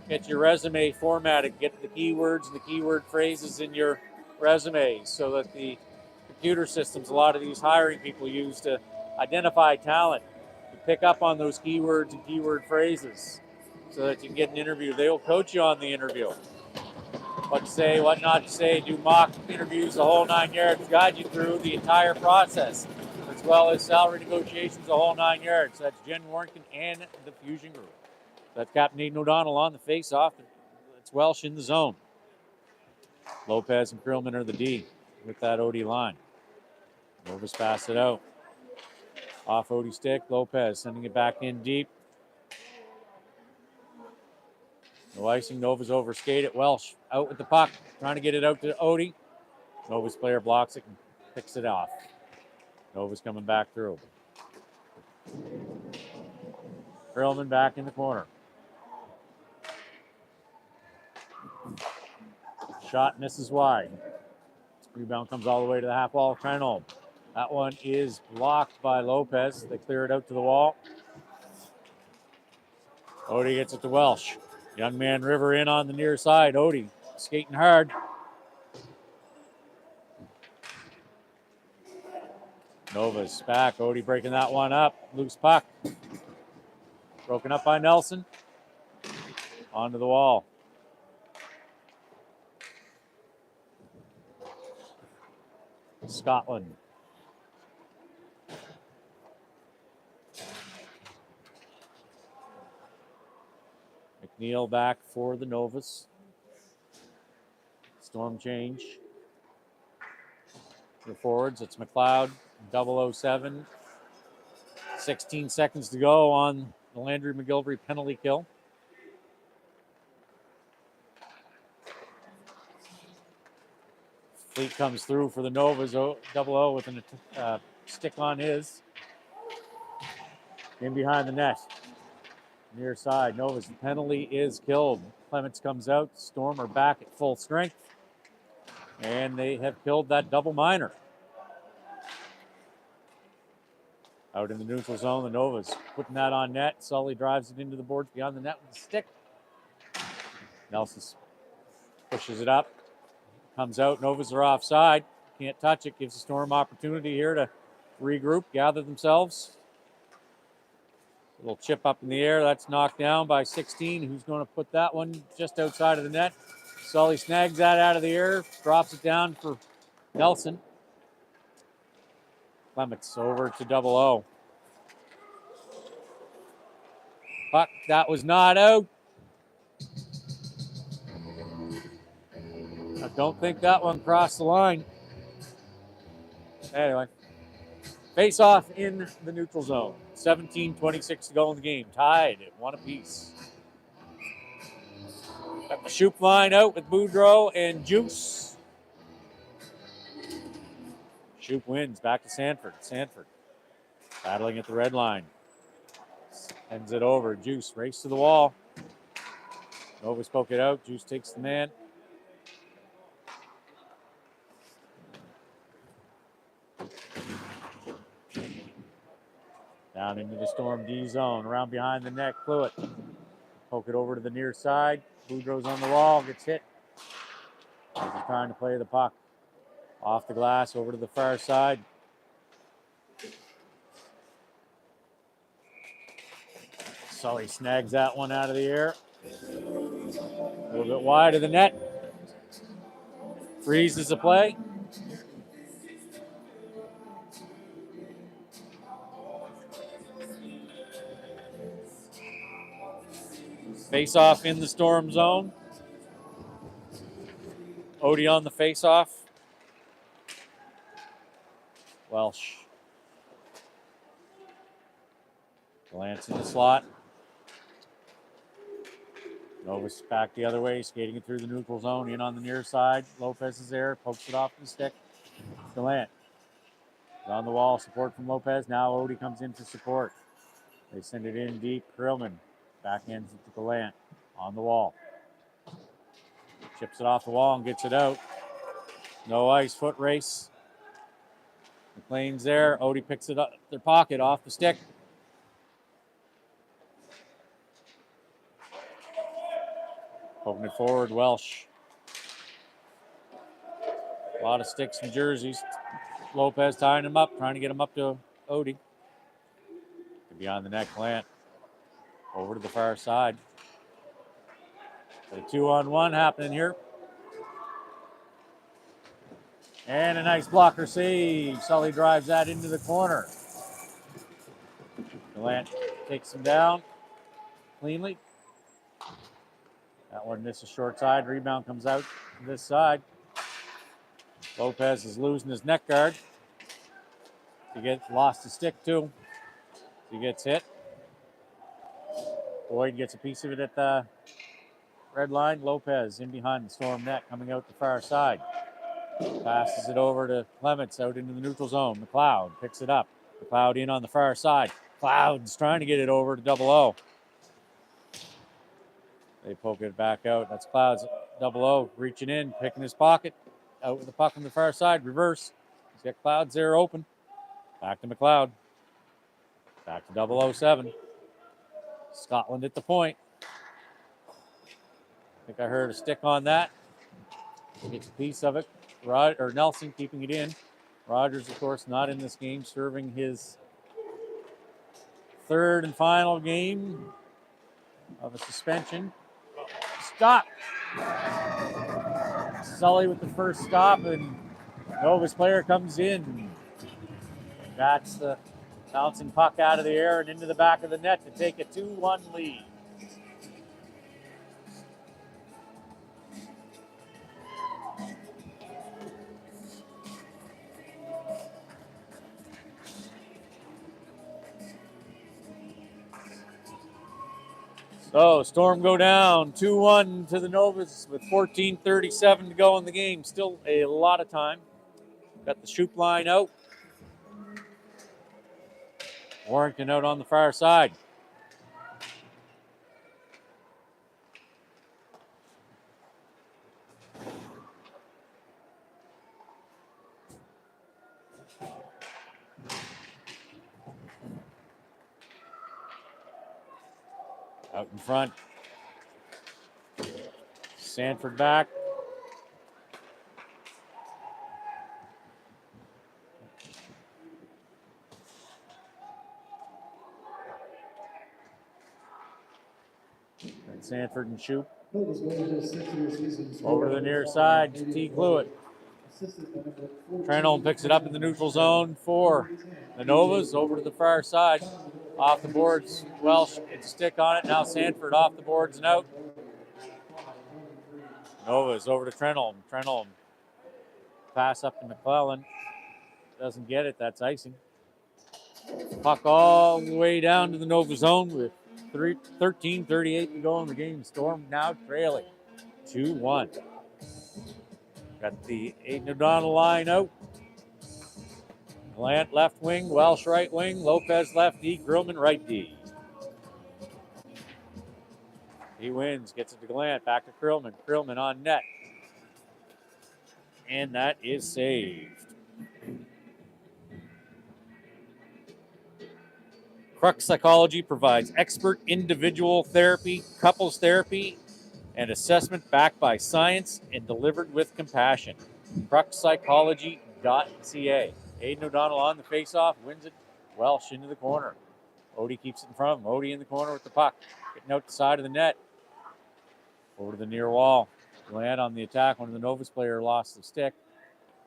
get your resume formatted, get the keywords and the keyword phrases in your resume so that the computer systems a lot of these hiring people use to identify talent, to pick up on those keywords and keyword phrases so that you can get an interview. They will coach you on the interview. What to say, what not to say, do mock interviews, the whole 9 yards, guide you through the entire process, as well as salary negotiations, the whole 9 yards. That's Jen Warrington and the Fusion Group. That's Captain Aidan O'Donnell on the face-off. It's Welsh in the zone. Lopez and Krillman are the D with that OD line. Novas pass it out. Off OD stick, Lopez sending it back in deep. No icing, Novas overskate it. Welsh out with the puck, trying to get it out to Odie. Novas player blocks it and picks it off. Novas coming back through. Krillman back in the corner. Shot misses wide. Rebound comes all the way to the half wall. Trenholm. That one is blocked by Lopez. They clear it out to the wall. Odie gets it to Welsh. Young man River in on the near side. Odie skating hard. Novas back. Odie breaking that one up. Loose puck. Broken up by Nelson. Onto the wall. Scotland. McNeil back for the Novas. Storm change. For the forwards, it's McLeod, 007. 16 seconds to go on the Landry McGilvery penalty kill. Fleet comes through for the Novas, 0 with a stick on his. In behind the net. Near side, Novas, the penalty is killed. Clements comes out, Storm are back at full strength. And they have killed that double minor. Out in the neutral zone, the Novas putting that on net. Sully drives it into the boards beyond the net with a stick. Nelson pushes it up. Comes out, Novas are offside. Can't touch it, gives the Storm opportunity here to regroup, gather themselves. Little chip up in the air, that's knocked down by 16. Who's going to put that one just outside of the net? Sully snags that out of the air, drops it down for Nelson. Clements over to 0. Puck, that was not out. I don't think that one crossed the line. Anyway, face off in the neutral zone. 17:26 to go in the game. Tied at 1 apiece. Got the Shoop line out with Boudreaux and Juice. Shoop wins. Back to Sanford. Sanford battling at the red line. Sends it over. Juice race to the wall. Nova spoke it out. Juice takes the man. Down into the Storm D zone. Around behind the net. Cluett. Poke it over to the near side. Boudreaux's on the wall. Gets hit. He's trying to play the puck. Off the glass. Over to the far side. Sully snags that one out of the air. A little bit wide of the net. Freezes the play. Face off in the Storm zone. Odie on the face off. Welsh. Glance in the slot. Novus back the other way, skating it through the neutral zone, in on the near side. Lopez is there, pokes it off the stick. Gallant on the wall, support from Lopez. Now Odie comes in for support. They send it in deep. Krillman backhands it to Gallant on the wall. Chips it off the wall and gets it out. No ice, foot race. McLean's there. Odie picks it up, their pocket off the stick. Poking it forward, Welsh. A lot of sticks and jerseys. Lopez tying him up, trying to get him up to Odie. Beyond the net, Gallant. Over to the far side. A 2-on-1 happening here. And a nice blocker save. Sully drives that into the corner. Gallant takes him down cleanly. That one misses short side. Rebound comes out to this side. Lopez is losing his neck guard. He lost his stick too. He gets hit. Boyd gets a piece of it at the red line. Lopez in behind the Storm net, coming out the far side. Passes it over to Clements out into the neutral zone. McLeod picks it up. McLeod in on the far side. McLeod's trying to get it over to Double O. They poke it back out. That's Cloud's Double O reaching in, picking his pocket. Out with the puck on the far side. Reverse. He's got Clouds there open. Back to McLeod. Back to 007. Scotland at the point. I think I heard a stick on that. He gets a piece of it. Nelson keeping it in. Rogers, of course, not in this game, serving his third and final game of a suspension. Stop. Sully with the first stop, and Nova's player comes in. That's the bouncing puck out of the air and into the back of the net to take a 2-1 lead. So Storm go down 2-1 to the Novas with 14:37 to go in the game. Still a lot of time. Got the Shoop line out. Warrington out on the far side. Out in front. Sanford back. And Sanford and Shoop. Over to the near side to T. Cluett. Trenholm picks it up in the neutral zone for the Novas. Over to the far side. Off the boards. Welsh gets a stick on it. Now Sanford off the boards and out. Novas over to Trenholm. Trenholm pass up to McClellan. Doesn't get it. That's icing. Puck all the way down to the Nova zone with 13:38 to go in the game. Storm now trailing 2-1. Got the Aiden O'Donnell line out. Gallant left wing, Welsh right wing, Lopez left D, Grillman right D. He wins, gets it to Gallant, back to Krillman. Krillman on net. And that is saved. Crux Psychology provides expert individual therapy, couples therapy, and assessment backed by science and delivered with compassion. CruxPsychology.ca. Aiden O'Donnell on the faceoff, wins it. Welsh into the corner. Odie keeps it in front of him. Odie in the corner with the puck. Getting out the side of the net. Over to the near wall. Gallant on the attack. One of the Novus player lost the stick.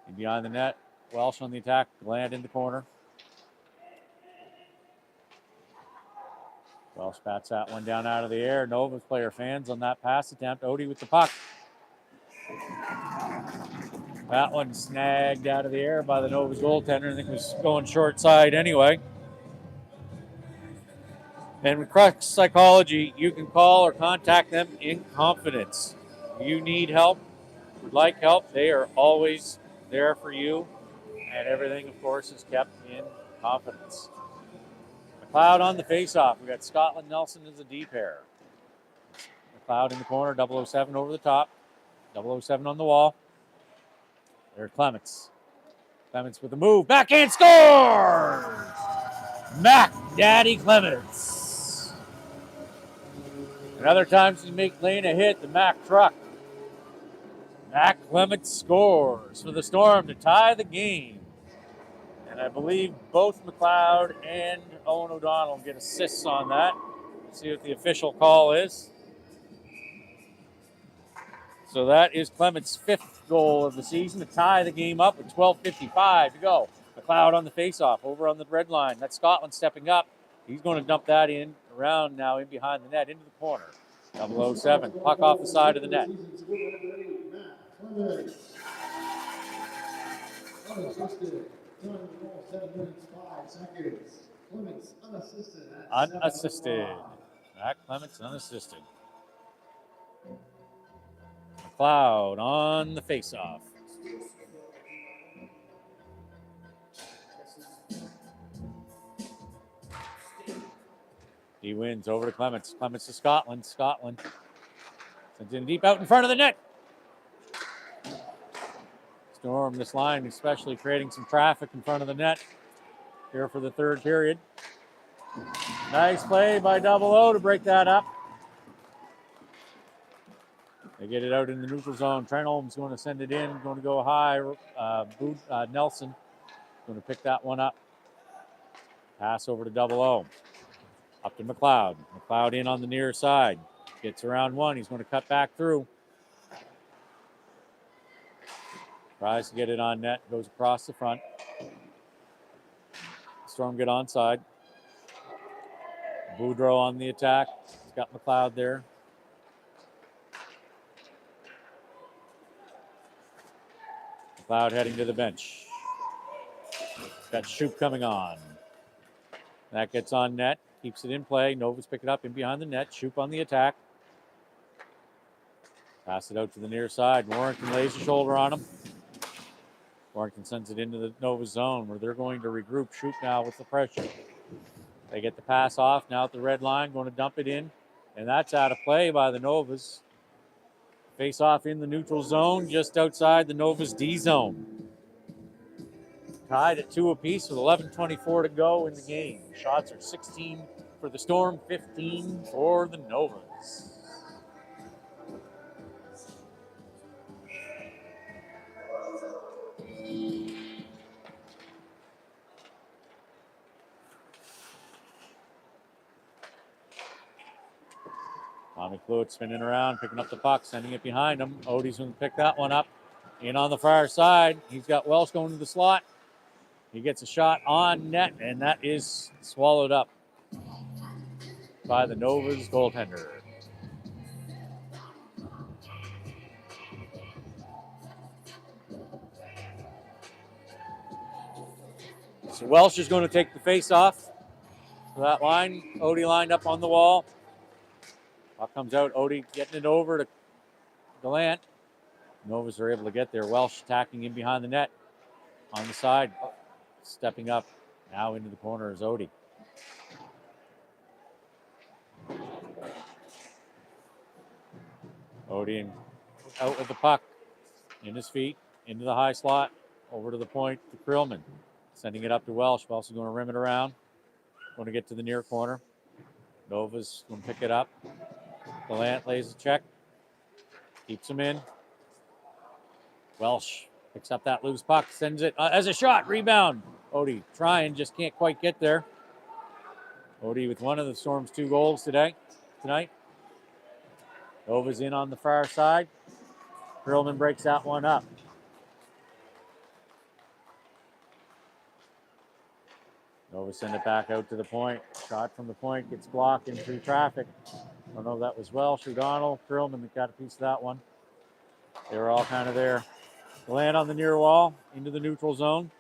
And behind the net. Welsh on the attack. Gallant in the corner. Welsh bats that one down out of the air. Novus player fans on that pass attempt. Odie with the puck. That one snagged out of the air by the Novus goaltender. I think it was going short side anyway. And with Crux Psychology, you can call or contact them in confidence. You need help, would like help, they are always there for you. And everything, of course, is kept in confidence. McLeod on the faceoff. We got Scotland Nelson as a D pair. McLeod in the corner, 007 over the top. 007 on the wall. There, Clements. Clements with the move. Backhand scores! Mac Daddy Clements. And other times you make Lane a hit, the Mac truck. Mac Clements scores for the Storm to tie the game. And I believe both McLeod and Owen O'Donnell get assists on that. Let's see what the official call is. So that is Clements' 5th goal of the season to tie the game up with 12:55 to go. McLeod on the faceoff over on the red line. That's Scotland stepping up. He's going to dump that in around now in behind the net into the corner. 007. Puck off the side of the net. Unassisted. Mac Clements unassisted. McLeod on the faceoff. He wins over to Clements. Clements to Scotland. Scotland sends in deep out in front of the net. Storm, this line, especially creating some traffic in front of the net here for the third period. Nice play by Double O to break that up. They get it out in the neutral zone. Trenholm's going to send it in. Going to go high. Nelson going to pick that one up. Pass over to Double O. Up to McLeod. McLeod in on the near side. Gets around one. He's going to cut back through. Tries to get it on net. Goes across the front. Storm get onside. Boudreau on the attack. He's got McLeod there. McLeod heading to the bench. Got Shoup coming on. That gets on net. Keeps it in play. Novus pick it up in behind the net. Shoup on the attack. Pass it out to the near side. Warrington lays a shoulder on him. Warrington sends it into the Nova zone where they're going to regroup. Shoup now with the pressure. They get the pass off. Now at the red line. Going to dump it in. And that's out of play by the Novas. Face off in the neutral zone just outside the Novas D zone. Tied at 2 apiece with 11:24 to go in the game. Shots are 16 for the Storm, 15 for the Novas. Tommy Cluett spinning around, picking up the puck, sending it behind him. Odie's going to pick that one up. In on the far side. He's got Welsh going to the slot. He gets a shot on net, and that is swallowed up by the Novas goaltender. So Welsh is going to take the face off for that line. Odie lined up on the wall. Puck comes out. Odie getting it over to Gallant. Novas are able to get there. Welsh attacking in behind the net. On the side. Stepping up now into the corner is Odie. Odie out with the puck. In his feet. Into the high slot. Over to the point to Krillman. Sending it up to Welsh. Welsh is going to rim it around. Going to get to the near corner. Nova's going to pick it up. Gallant lays a check. Keeps him in. Welsh picks up that loose puck. Sends it as a shot. Rebound. Odie trying. Just can't quite get there. Odie with one of the Storm's 2 goals tonight. Nova's in on the far side. Krillman breaks that one up. Nova send it back out to the point. Shot from the point gets blocked in through traffic. I don't know if that was Welsh, O'Donnell, Krillman that got a piece of that one. They were all kind of there. Land on the near wall into the neutral zone.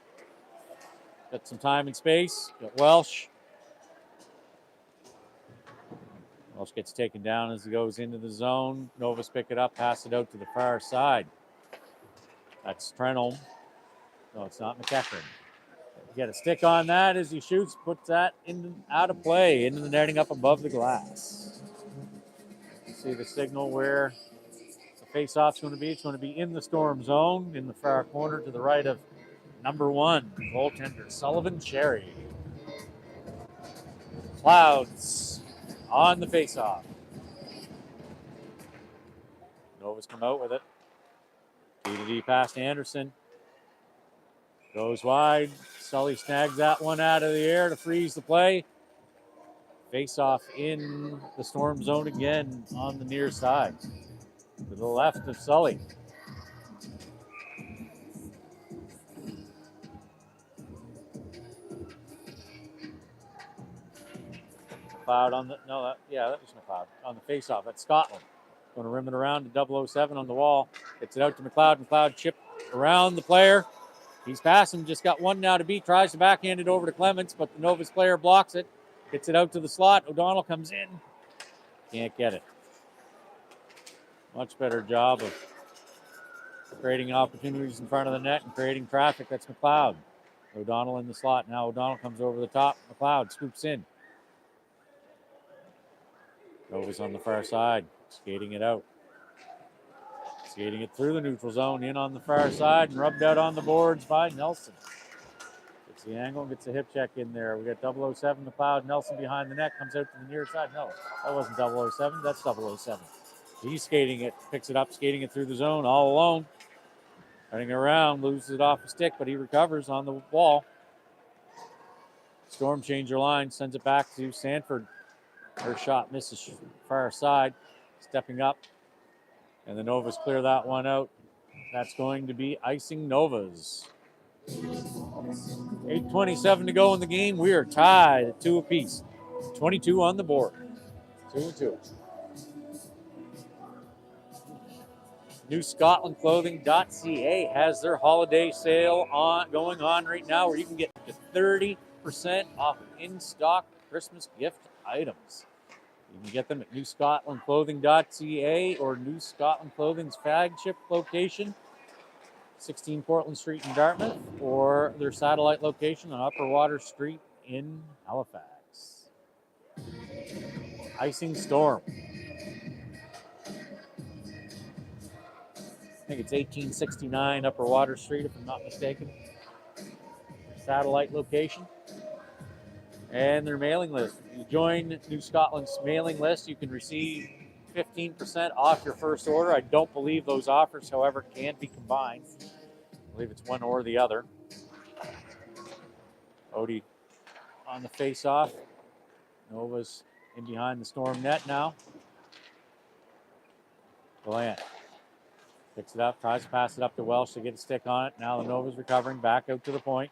Got some time and space. Got Welsh. Welsh gets taken down as he goes into the zone. Novas pick it up, pass it out to the far side. That's Trenholm. No, it's not McEachern. Get a stick on that as he shoots, puts that out of play, into the netting up above the glass. You see the signal where the face-off's going to be. It's going to be in the Storm zone, in the far corner to the right of number 1, goaltender Sullivan Cherry. Clouds on the face-off. Novas come out with it. D past Anderson. Goes wide. Sully snags that one out of the air to freeze the play. Face-off in the Storm zone again on the near side. To the left of Sully. McLeod on the, no, that was McLeod. On the face-off, that's Scotland. Going to rim it around to 007 on the wall. Gets it out to McLeod. McLeod chipped around the player. He's passing, just got one now to beat. Tries to backhand it over to Clements, but the Novas player blocks it. Gets it out to the slot. O'Donnell comes in. Can't get it. Much better job of creating opportunities in front of the net and creating traffic. That's McLeod. O'Donnell in the slot. Now O'Donnell comes over the top. McLeod scoops in. Nova's on the far side, skating it out. Skating it through the neutral zone, in on the far side, and rubbed out on the boards by Nelson. Gets the angle, gets a hip check in there. We got 007 McLeod. Nelson behind the net, comes out to the near side. No, that wasn't 007, that's 007. He's skating it, picks it up, skating it through the zone all alone. Running around, loses it off the stick, but he recovers on the wall. Storm changer line, sends it back to Sanford. Her shot misses far side, stepping up. And the Novas clear that one out. That's going to be icing Novas. 8:27 to go in the game. We are tied at 2 apiece. 22 on the board. 2-2. NewScotlandClothing.ca has their holiday sale going on right now, where you can get up to 30% off in-stock Christmas gift items. You can get them at NewScotlandClothing.ca or New Scotland Clothing's flagship location, 16 Portland Street in Dartmouth, or their satellite location on Upper Water Street in Halifax. Icing Storm. I think it's 1869 Upper Water Street, if I'm not mistaken. Satellite location. And their mailing list. If you join New Scotland's mailing list, you can receive 15% off your first order. I don't believe those offers, however, can be combined. I believe it's one or the other. Odie on the face-off. Nova's in behind the Storm net now. Gallant picks it up, tries to pass it up to Welsh to get a stick on it. Now the Nova's recovering, back out to the point.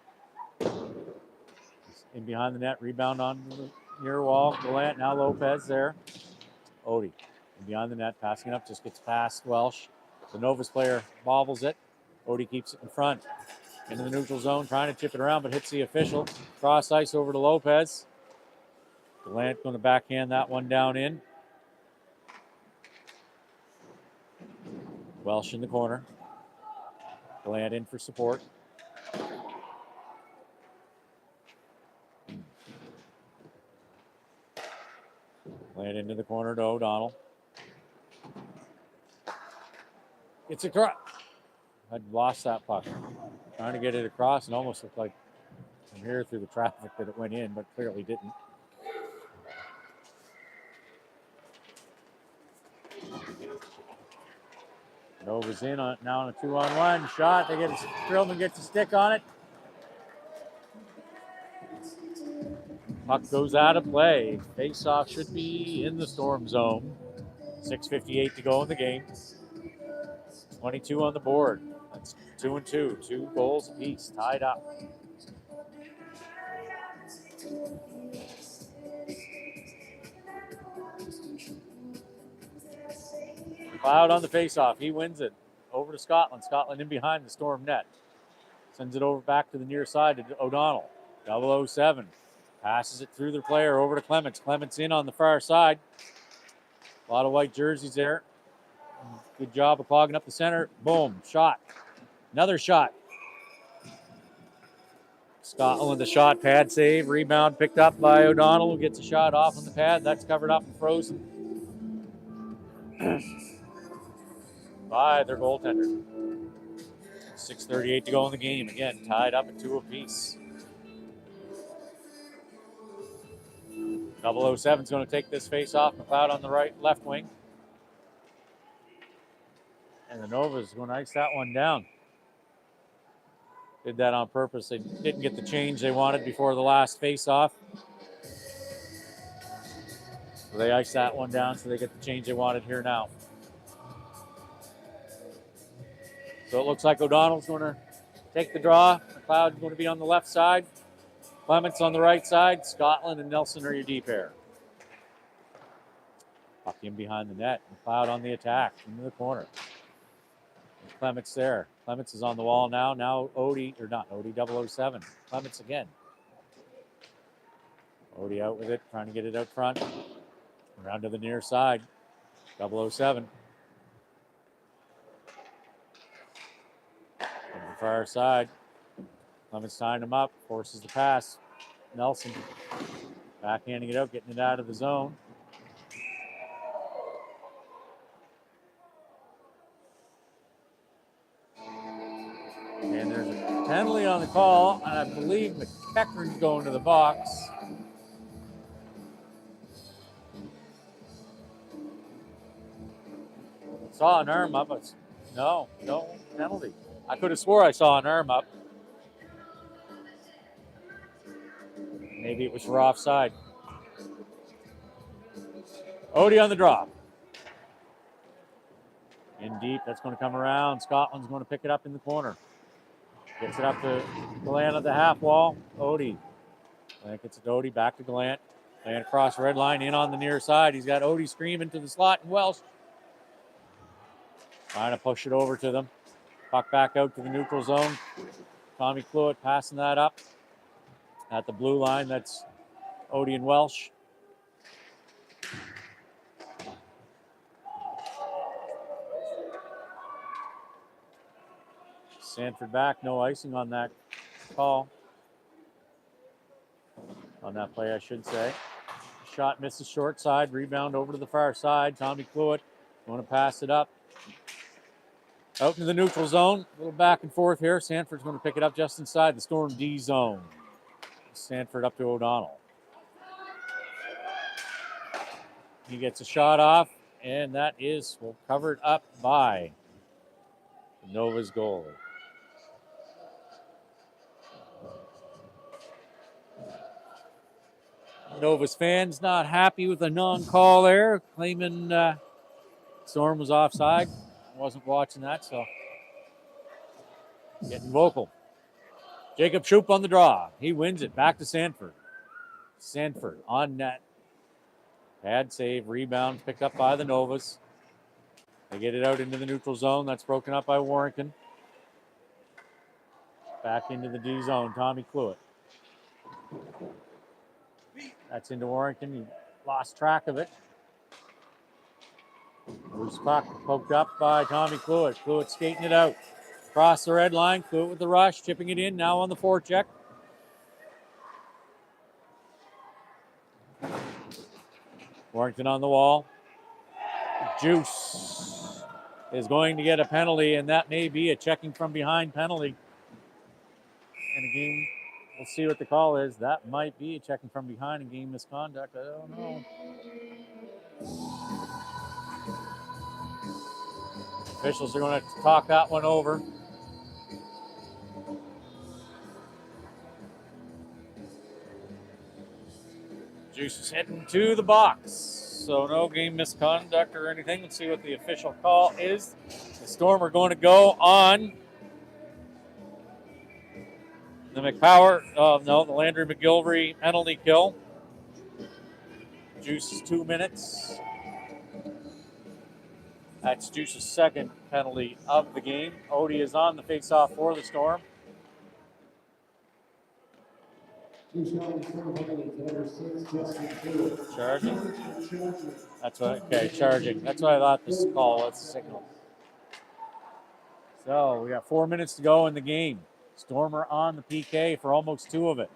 In behind the net, rebound on the near wall. Gallant, now Lopez there. Odie in behind the net, passing it up, just gets past Welsh. The Novas player bobbles it. Odie keeps it in front. Into the neutral zone, trying to chip it around, but hits the official. Cross ice over to Lopez. Gallant going to backhand that one down in. Welsh in the corner. Gallant in for support. Gallant into the corner to O'Donnell. It's across. I'd lost that puck. Trying to get it across and almost looked like from here through the traffic that it went in, but clearly didn't. Nova's in on now on a 2-on-1 shot. They get Strillman gets a stick on it. Puck goes out of play. Face-off should be in the Storm zone. 6:58 to go in the game. 22 on the board. That's 2-2. 2 goals apiece, tied up. Cloud on the face-off. He wins it. Over to Scotland. Scotland in behind the Storm net. Sends it over back to the near side to O'Donnell. 007. Passes it through the player over to Clements. Clements in on the far side. A lot of white jerseys there. Good job of clogging up the center. Boom. Shot. Another shot. Scotland with the shot. Pad save. Rebound picked up by O'Donnell, who gets a shot off on the pad. That's covered up and frozen by their goaltender. 6:38 to go in the game. Again, tied up at 2 apiece. 007 is going to take this face off. McLeod on the left wing. And the Novas going to ice that one down. Did that on purpose. They didn't get the change they wanted before the last face-off. So they iced that one down so they get the change they wanted here now. So it looks like O'Donnell's going to take the draw. McLeod's going to be on the left side. Clements on the right side. Scotland and Nelson are your D pair. Puck in behind the net. McLeod on the attack into the corner. Clements there. Clements is on the wall now. Now Odie, or not Odie, 007. Clements again. Odie out with it, trying to get it out front. Around to the near side. 007. On the far side. Clements tying him up, forces the pass. Nelson backhanding it out, getting it out of the zone. And there's a penalty on the call, and I believe McEachran's going to the box. Saw an arm up. No penalty. I could have swore I saw an arm up. Maybe it was for offside. Odie on the drop. In deep, that's going to come around. Scotland's going to pick it up in the corner. Gets it up to Gallant at the half wall. Odie. Gallant gets it to Odie, back to Gallant. Gallant across the red line, in on the near side. He's got Odie screaming to the slot, and Welsh trying to push it over to them. Puck back out to the neutral zone. Tommy Cluett passing that up at the blue line. That's Odie and Welsh. Sanford back, no icing on that call. On that play, I should say. Shot misses short side, rebound over to the far side. Tommy Cluett going to pass it up. Out into the neutral zone. A little back and forth here. Sanford's going to pick it up just inside the Storm D zone. Sanford up to O'Donnell. He gets a shot off, and that is covered up by Nova's goalie. Nova's fans not happy with the non-call there, claiming Storm was offside. I wasn't watching that, so getting vocal. Jacob Shoup on the draw. He wins it. Back to Sanford. Sanford on net. Pad save, rebound picked up by the Novas. They get it out into the neutral zone. That's broken up by Warrington. Back into the D zone. Tommy Cluett. That's into Warrington. He lost track of it. Loose puck poked up by Tommy Cluett. Cluett skating it out. Across the red line. Cluett with the rush. Chipping it in now on the forecheck. Warrington on the wall. Juice is going to get a penalty, and that may be a checking from behind penalty. And a game, we'll see what the call is. That might be a checking from behind and game misconduct. I don't know. Officials are going to talk that one over. Juice is heading to the box. So no game misconduct or anything. Let's see what the official call is. The Storm are going to go on the the Landry McGilvery penalty kill. Juice is 2 minutes. That's Juice's second penalty of the game. Odie is on the face-off for the Storm. Charging. That's what. Okay, charging. That's what I thought this call was. A signal. So we got 4 minutes to go in the game. Stormer on the PK for almost 2 of it.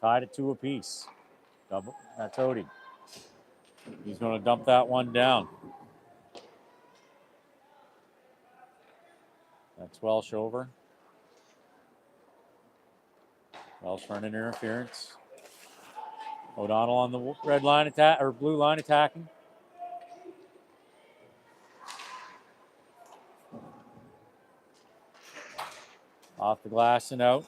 Tied at 2 apiece. Double. That's Odie. He's going to dump that one down. That's Welsh over. Welsh for an interference. O'Donnell on the red line attack or blue line attacking. Off the glass and out.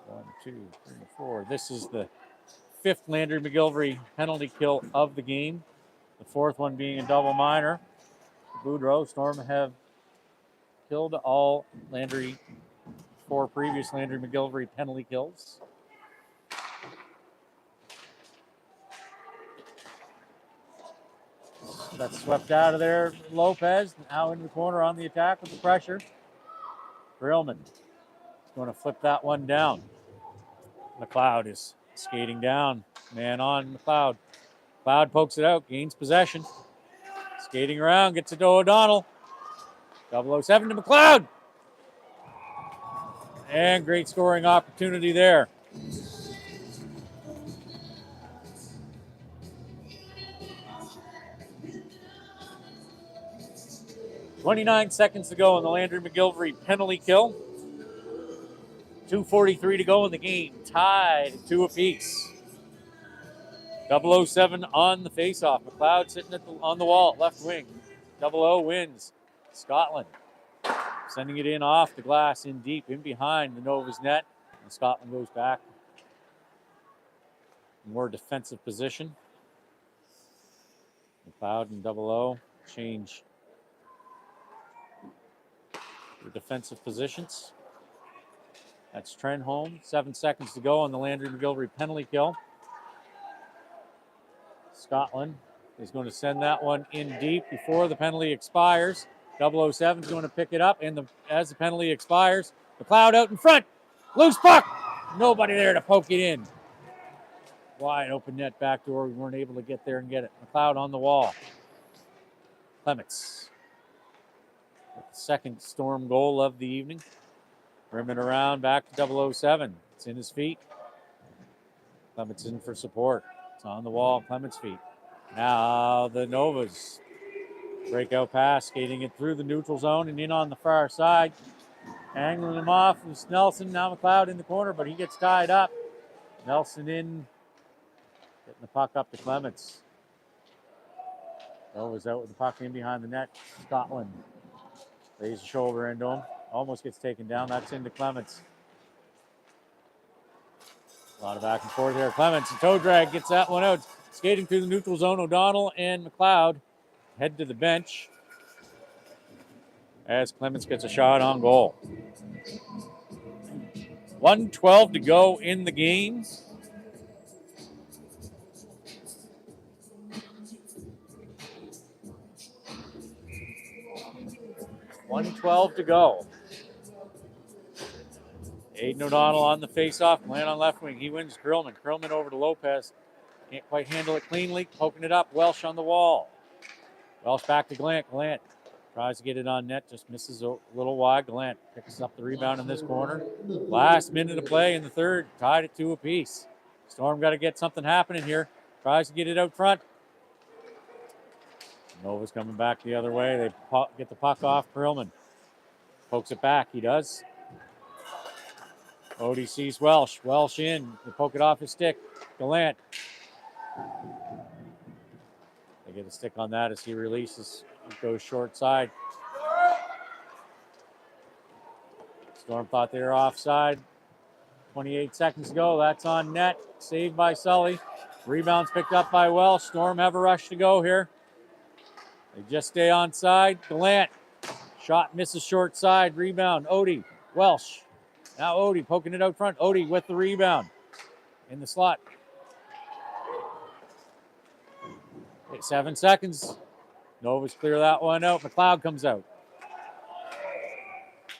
1, 2, 3, 4. This is the 5th Landry McGilvery penalty kill of the game. The 4th one being a double minor. Boudreaux, Storm have killed all 4 previous Landry McGilvery penalty kills. That's swept out of there. Lopez now in the corner on the attack with the pressure. Grillman is going to flip that one down. McLeod is skating down. Man on McLeod. McLeod pokes it out, gains possession. Skating around, gets it to O'Donnell. 007 to McLeod. And great scoring opportunity there. .29 seconds to go in the Landry McGilvery penalty kill. 2:43 to go in the game. Tied at 2 apiece. 007 on the faceoff. McLeod sitting on the wall at left wing. 00 wins. Scotland sending it in off the glass in deep, in behind the Nova's net. And Scotland goes back. More defensive position. McLeod and 00 change their defensive positions. That's Trenholm. 7 seconds to go on the Landry McGilvery penalty kill. Scotland is going to send that one in deep before the penalty expires. 007 is going to pick it up, and as the penalty expires, McLeod out in front. Loose puck. Nobody there to poke it in. Wide open net backdoor. We weren't able to get there and get it. McLeod on the wall. Clements. Second Storm goal of the evening. Rimming around back to 007. It's in his feet. Clements in for support. It's on the wall. Clements' feet. Now the Novas. Breakout pass, skating it through the neutral zone and in on the far side. Angling him off was Nelson. Now McLeod in the corner, but he gets tied up. Nelson in. Getting the puck up to Clements. Novas out with the puck in behind the net. Scotland. Lays the shoulder into him. Almost gets taken down. That's into Clements. A lot of back and forth here. Clements, and toe drag gets that one out. Skating through the neutral zone, O'Donnell and McLeod head to the bench as Clements gets a shot on goal. 1:12 to go in the game. $1:12 to go. Aiden O'Donnell on the faceoff. Land on left wing. He wins Krillman. Krillman over to Lopez. Can't quite handle it cleanly. Poking it up. Welsh on the wall. Welsh back to Glant. Glant tries to get it on net. Just misses a little wide. Glant picks up the rebound in this corner. Last minute of play in the third. Tied it 2 apiece. Storm got to get something happening here. Tries to get it out front. Nova's coming back the other way. They get the puck off. Perlman pokes it back. He does. Odie sees Welsh. Welsh in. They poke it off his stick. Gallant. They get a stick on that as he releases. It goes short side. Storm thought they were offside. 28 seconds ago. That's on net. Saved by Sully. Rebounds picked up by Welsh. Storm have a rush to go here. They just stay on side. Gallant. Shot misses short side. Rebound. Odie. Welsh. Now Odie poking it out front. Odie with the rebound. In the slot. 7 seconds. Nova's clear that one out. McLeod comes out.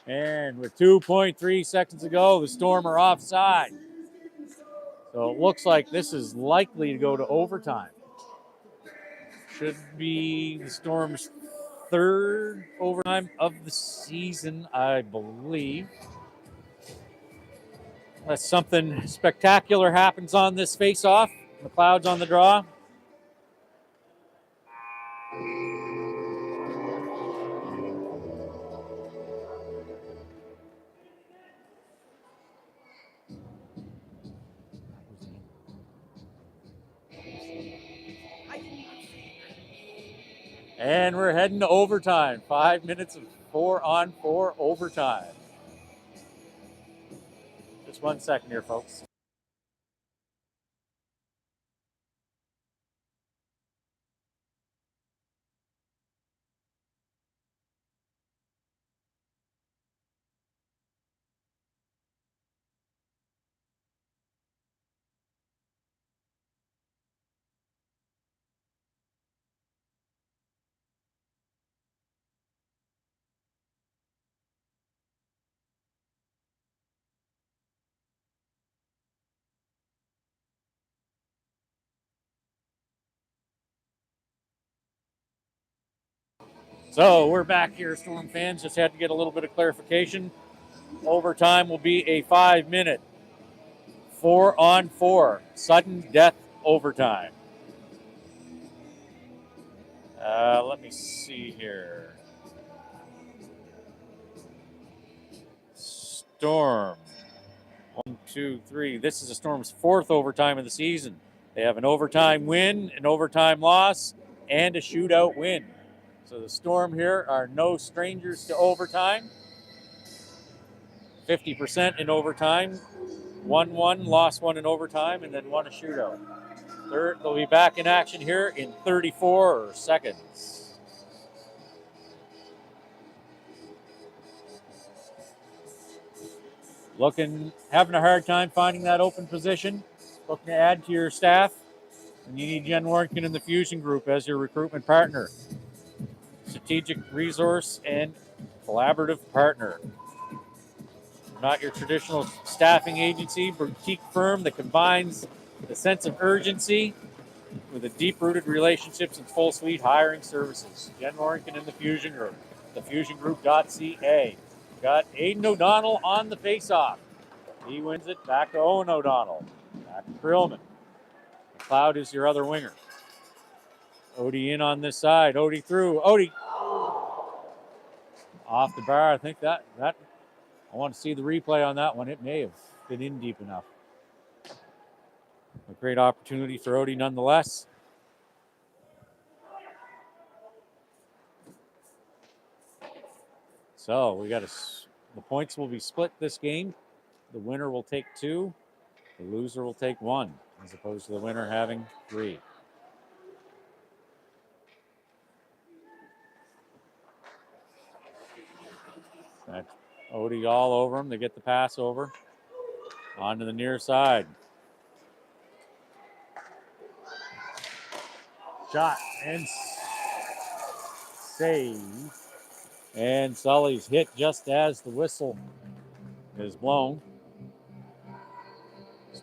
And with 2.3 seconds to go, the Storm are offside. So it looks like this is likely to go to overtime. Should be the Storm's third overtime of the season, I believe. Unless something spectacular happens on this face-off. McLeod's on the draw. And we're heading to overtime. 5 minutes of 4-on-4 overtime. Just 1 second here, folks. So we're back here, Storm fans. Just had to get a little bit of clarification. Overtime will be a 5-minute 4-on-4 sudden death overtime. Let me see here. Storm. 1, 2, 3. This is the Storm's 4th overtime of the season. They have an overtime win, an overtime loss, and a shootout win. So the Storm here are no strangers to overtime. 50% in overtime. 1-1, lost 1 in overtime, and then 1 a shootout. They'll be back in action here in 34 seconds. Having a hard time finding that open position. Looking to add to your staff. And you need Jen Warrington in the Fusion Group as your recruitment partner. Strategic resource and collaborative partner. Not your traditional staffing agency, boutique firm that combines the sense of urgency with the deep-rooted relationships and full suite hiring services. Jen Warrington in the Fusion Group. TheFusionGroup.ca. Got Aiden O'Donnell on the face-off. He wins it back to Owen O'Donnell. Back to Krillman. McLeod is your other winger. Odie in on this side. Odie through. Odie off the bar. I think that I want to see the replay on that one. It may have been in deep enough. A great opportunity for Odie nonetheless. So we got the points will be split this game. The winner will take 2. The loser will take 1, as opposed to the winner having 3. That's Odie all over him. They get the pass over. Onto the near side. Shot and save. And Sully's hit just as the whistle is blown.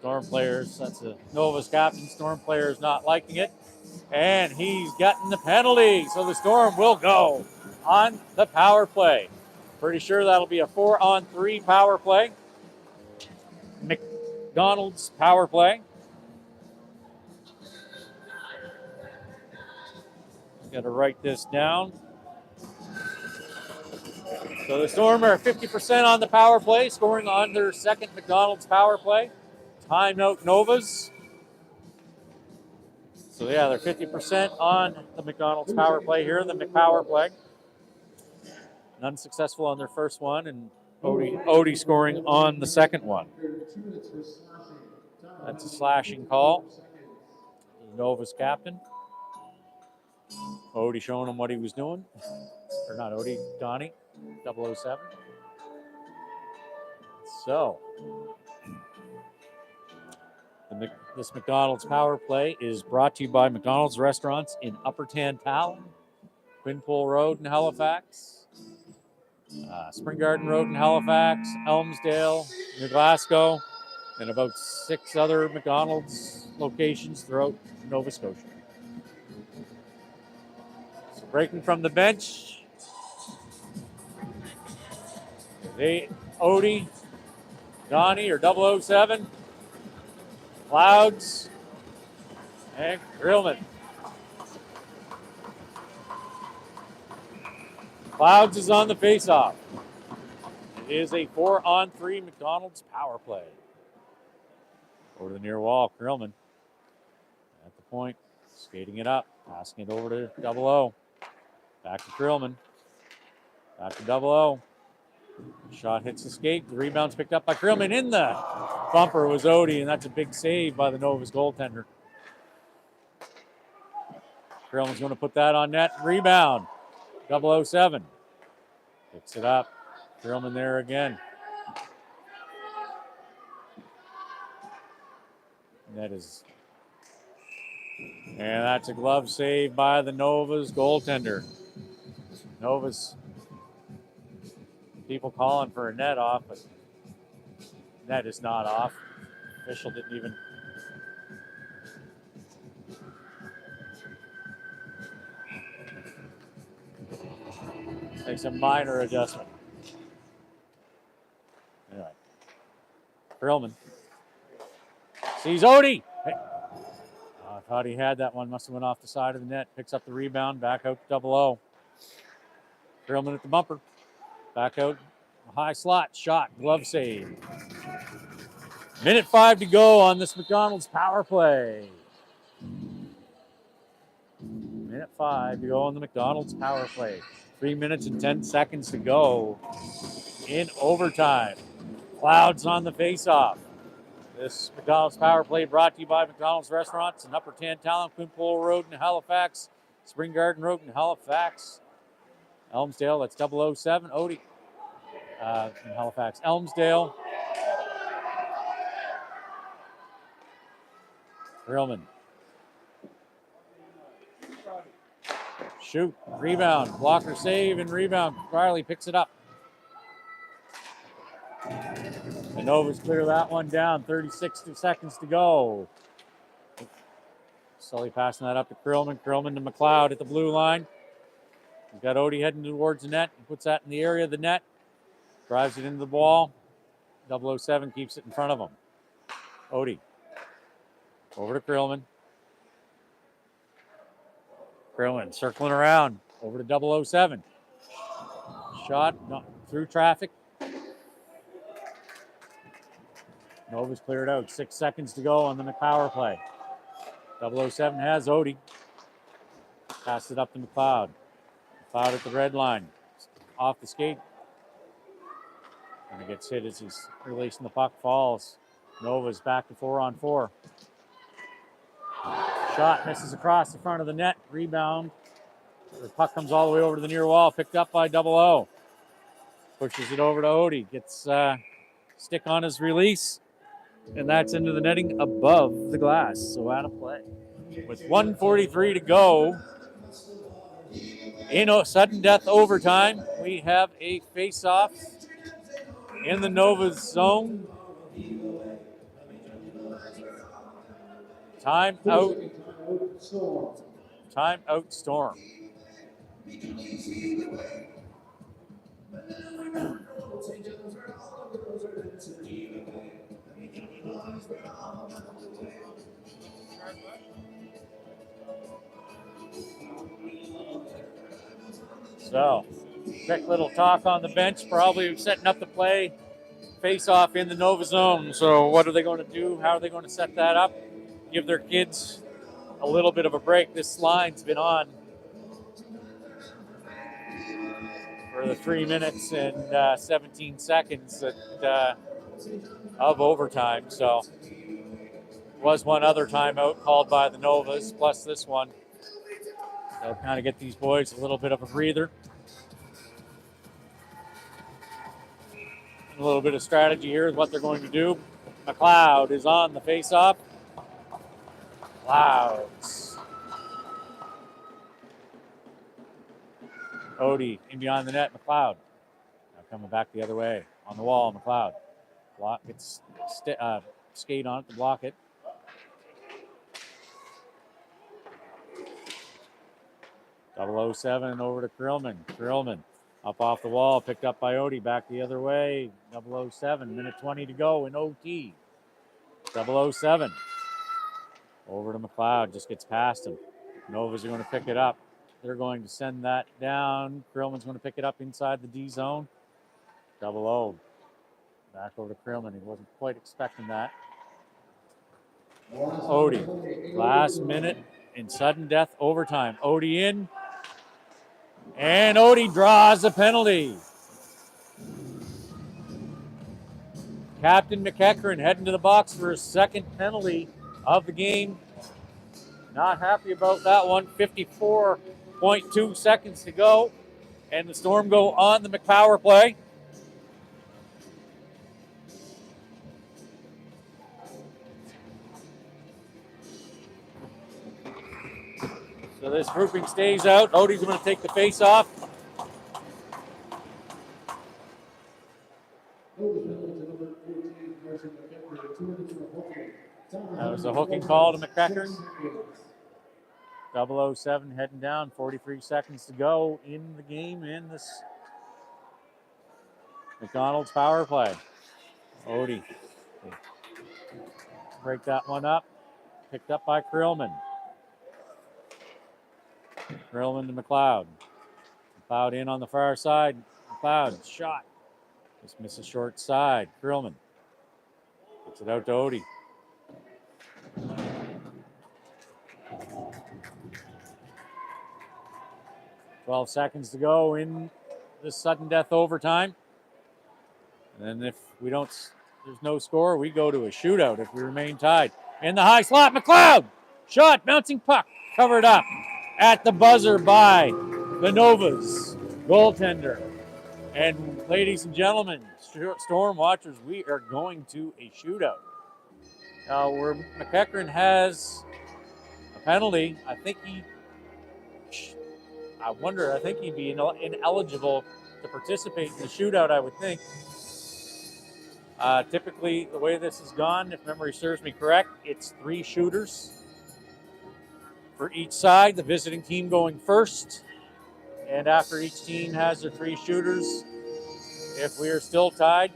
Storm players, that's a Nova's captain. Storm players not liking it. And he's gotten the penalty. So the Storm will go on the power play. Pretty sure that'll be a 4-on-3 power play. McDonald's power play. Got to write this down. So the Storm are 50% on the power play, scoring on their second McDonald's power play. Timeout Novas. So yeah, they're 50% on the McDonald's power play here in the McPower play. None successful on their first one, and Odie scoring on the second one. That's a slashing call. Nova's captain. Odie showing him what he was doing. Or not Odie, Donnie, 007. So, this McDonald's power play is brought to you by McDonald's restaurants in Upper Tantallon, Quinpool Road in Halifax, Spring Garden Road in Halifax, Elmsdale, New Glasgow, and about 6 other McDonald's locations throughout Nova Scotia. So breaking from the bench, Odie, Donnie, or 007, Clouds, and Grillman. Clouds is on the faceoff. It is a 4-on-3 McDonald's power play. Over to the near wall, Grillman at the point, skating it up, passing it over to 00. Back to Grillman. Back to 00. Shot hits the skate. The rebound's picked up by Grillman. In the bumper was Odie, and that's a big save by the Nova's goaltender. Grillman's going to put that on net. Rebound. 007. Picks it up. Grillman there again. And that's a glove save by the Nova's goaltender. Nova's people calling for a net off, but net is not off. Official didn't even. Makes a minor adjustment. Anyway. Grillman sees Odie. Hey. I thought he had that one. Must have went off the side of the net. Picks up the rebound. Back out to 00. Grillman at the bumper. Back out. High slot. Shot. Glove save. Minute 5 to go on this McDonald's power play. Minute 5 to go on the McDonald's power play. 3 minutes and 10 seconds to go in overtime. Clouds on the faceoff. This McDonald's power play brought to you by McDonald's restaurants in Upper Tantallon, Quinpool Road in Halifax, Spring Garden Road in Halifax, Elmsdale, that's 007, Odie in Halifax, Elmsdale. Grillman. Shoot, rebound, blocker save and rebound. Riley picks it up. The Novas clear that one down. 36 seconds to go. Sully passing that up to Krillman. Krillman to McLeod at the blue line. He's got Odie heading towards the net. He puts that in the area of the net. Drives it into the ball. 007 keeps it in front of him. Odie. Over to Krillman. Krillman circling around. Over to 007. Shot through traffic. Nova's cleared out. 6 seconds to go on the McPower play. 007 has Odie. Passed it up to McLeod. McLeod at the red line. Off the skate. And it gets hit as he's releasing the puck. Falls. Nova's back to 4-on-4. Shot misses across the front of the net. Rebound. The puck comes all the way over to the near wall. Picked up by 00. Pushes it over to Odie. Gets stick on his release. And that's into the netting above the glass. So out of play. With 1:43 to go in sudden death overtime, we have a face-off in the Nova's zone. Time out. Time out Storm. So, quick little talk on the bench, probably setting up the play. Face off in the Nova zone. So, what are they going to do? How are they going to set that up? Give their kids a little bit of a break. This line's been on for the 3 minutes and 17 seconds of overtime. So, was one other timeout called by the Novas, plus this one. They'll kind of get these boys a little bit of a breather. A little bit of strategy here is what they're going to do. McLeod is on the face-off. Clouds. Odie in beyond the net. McLeod now coming back the other way on the wall. McLeod gets skate on it to block it. .007 over to Krillman. Krillman up off the wall, picked up by Odie, back the other way. 007, minute 20 to go in OT. 007 over to McLeod, just gets past him. Novas are going to pick it up. They're going to send that down. Krillman's going to pick it up inside the D zone. 00. Back over to Krillman. He wasn't quite expecting that. Odie, last minute in sudden death overtime. Odie in. And Odie draws a penalty. Captain McEachern heading to the box for his second penalty of the game. Not happy about that one. 54.2 seconds to go. And the Storm go on the McPower play. So this grouping stays out. Odie's going to take the face off. That was a hooking call to McEachern. 007 heading down. 43 seconds to go in the game in this McDonald's power play. Odie. Break that one up. Picked up by Krillman. Krillman to McLeod. McLeod in on the far side. McLeod shot. Just misses short side. Krillman gets it out to Odie. .12 seconds to go in this sudden death overtime. And then if we don't, there's no score, we go to a shootout if we remain tied. In the high slot, McLeod! Shot, bouncing puck, covered up at the buzzer by the Novas goaltender. And ladies and gentlemen, Storm watchers, we are going to a shootout. Now, where McEachern has a penalty, I think he'd be ineligible to participate in the shootout, I would think. Typically, the way this has gone, if memory serves me correct, it's 3 shooters for each side, the visiting team going first. And after each team has their 3 shooters, if we are still tied,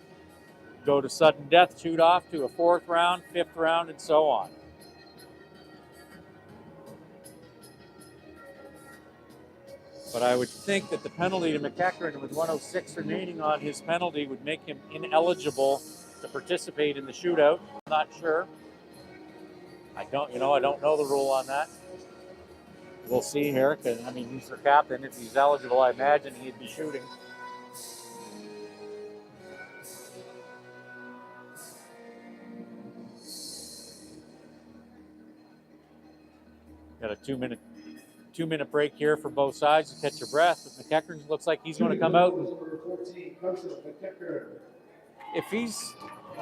go to sudden death, shoot off to a 4th round, 5th round, and so on. But I would think that the penalty to McEachern with 106 remaining on his penalty would make him ineligible to participate in the shootout. I'm not sure. I don't know the rule on that. We'll see here, because, I mean, he's their captain. If he's eligible, I imagine he'd be shooting. Got a 2-minute break here for both sides to catch your breath. But McEachern looks like he's going to come out. If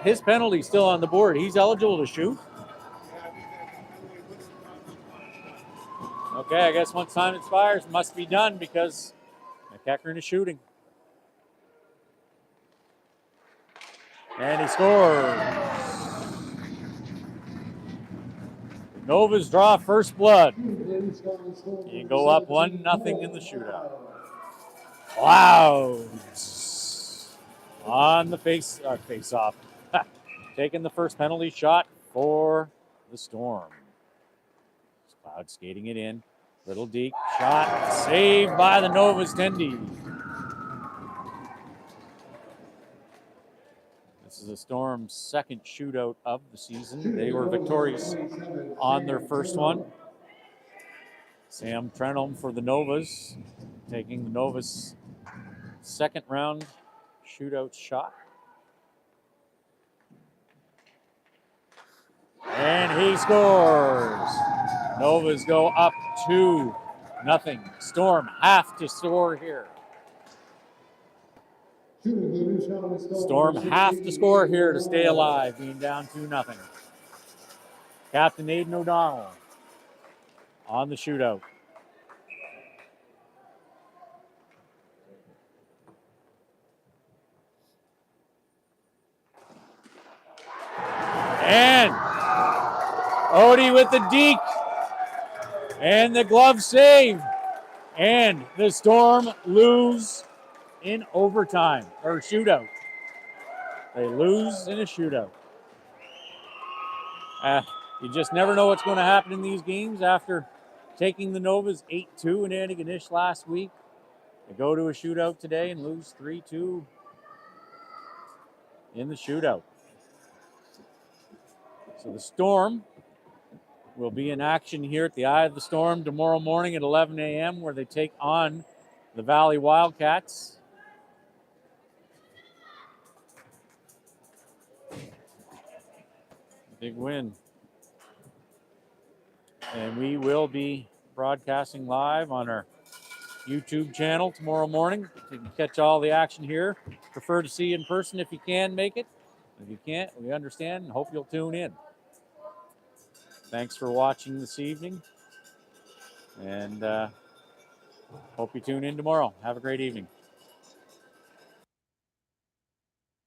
his penalty's still on the board, he's eligible to shoot. Okay, I guess once time expires, it must be done because McEachern is shooting. And he scores. Novas draw first blood. Ladies starting the score. You go up 1-0 in the shootout. Clouds on the face off. Taking the first penalty shot for the Storm. Cloud skating it in. Little deep shot saved by the Novas Tendy. This is the Storm's second shootout of the season. They were victorious on their first one. Sam Trenholm for the Novas, taking the Novas second round shootout shot. And he scores. Novas go up 2-0. Storm have to score here. Storm have to score here to stay alive, being down 2-0. Captain Aidan O'Donnell on the shootout. And Odie with the deke. And the glove save. And the Storm lose in overtime, or shootout. They lose in a shootout. You just never know what's going to happen in these games after taking the Novas 8-2 in Antigonish last week. They go to a shootout today and lose 3-2 in the shootout. So the Storm will be in action here at the Eye of the Storm tomorrow morning at 11 a.m. where they take on the Valley Wildcats. Big win. And we will be broadcasting live on our YouTube channel tomorrow morning. You can catch all the action here. Prefer to see you in person if you can make it. If you can't, we understand and hope you'll tune in. Thanks for watching this evening. And hope you tune in tomorrow. Have a great evening.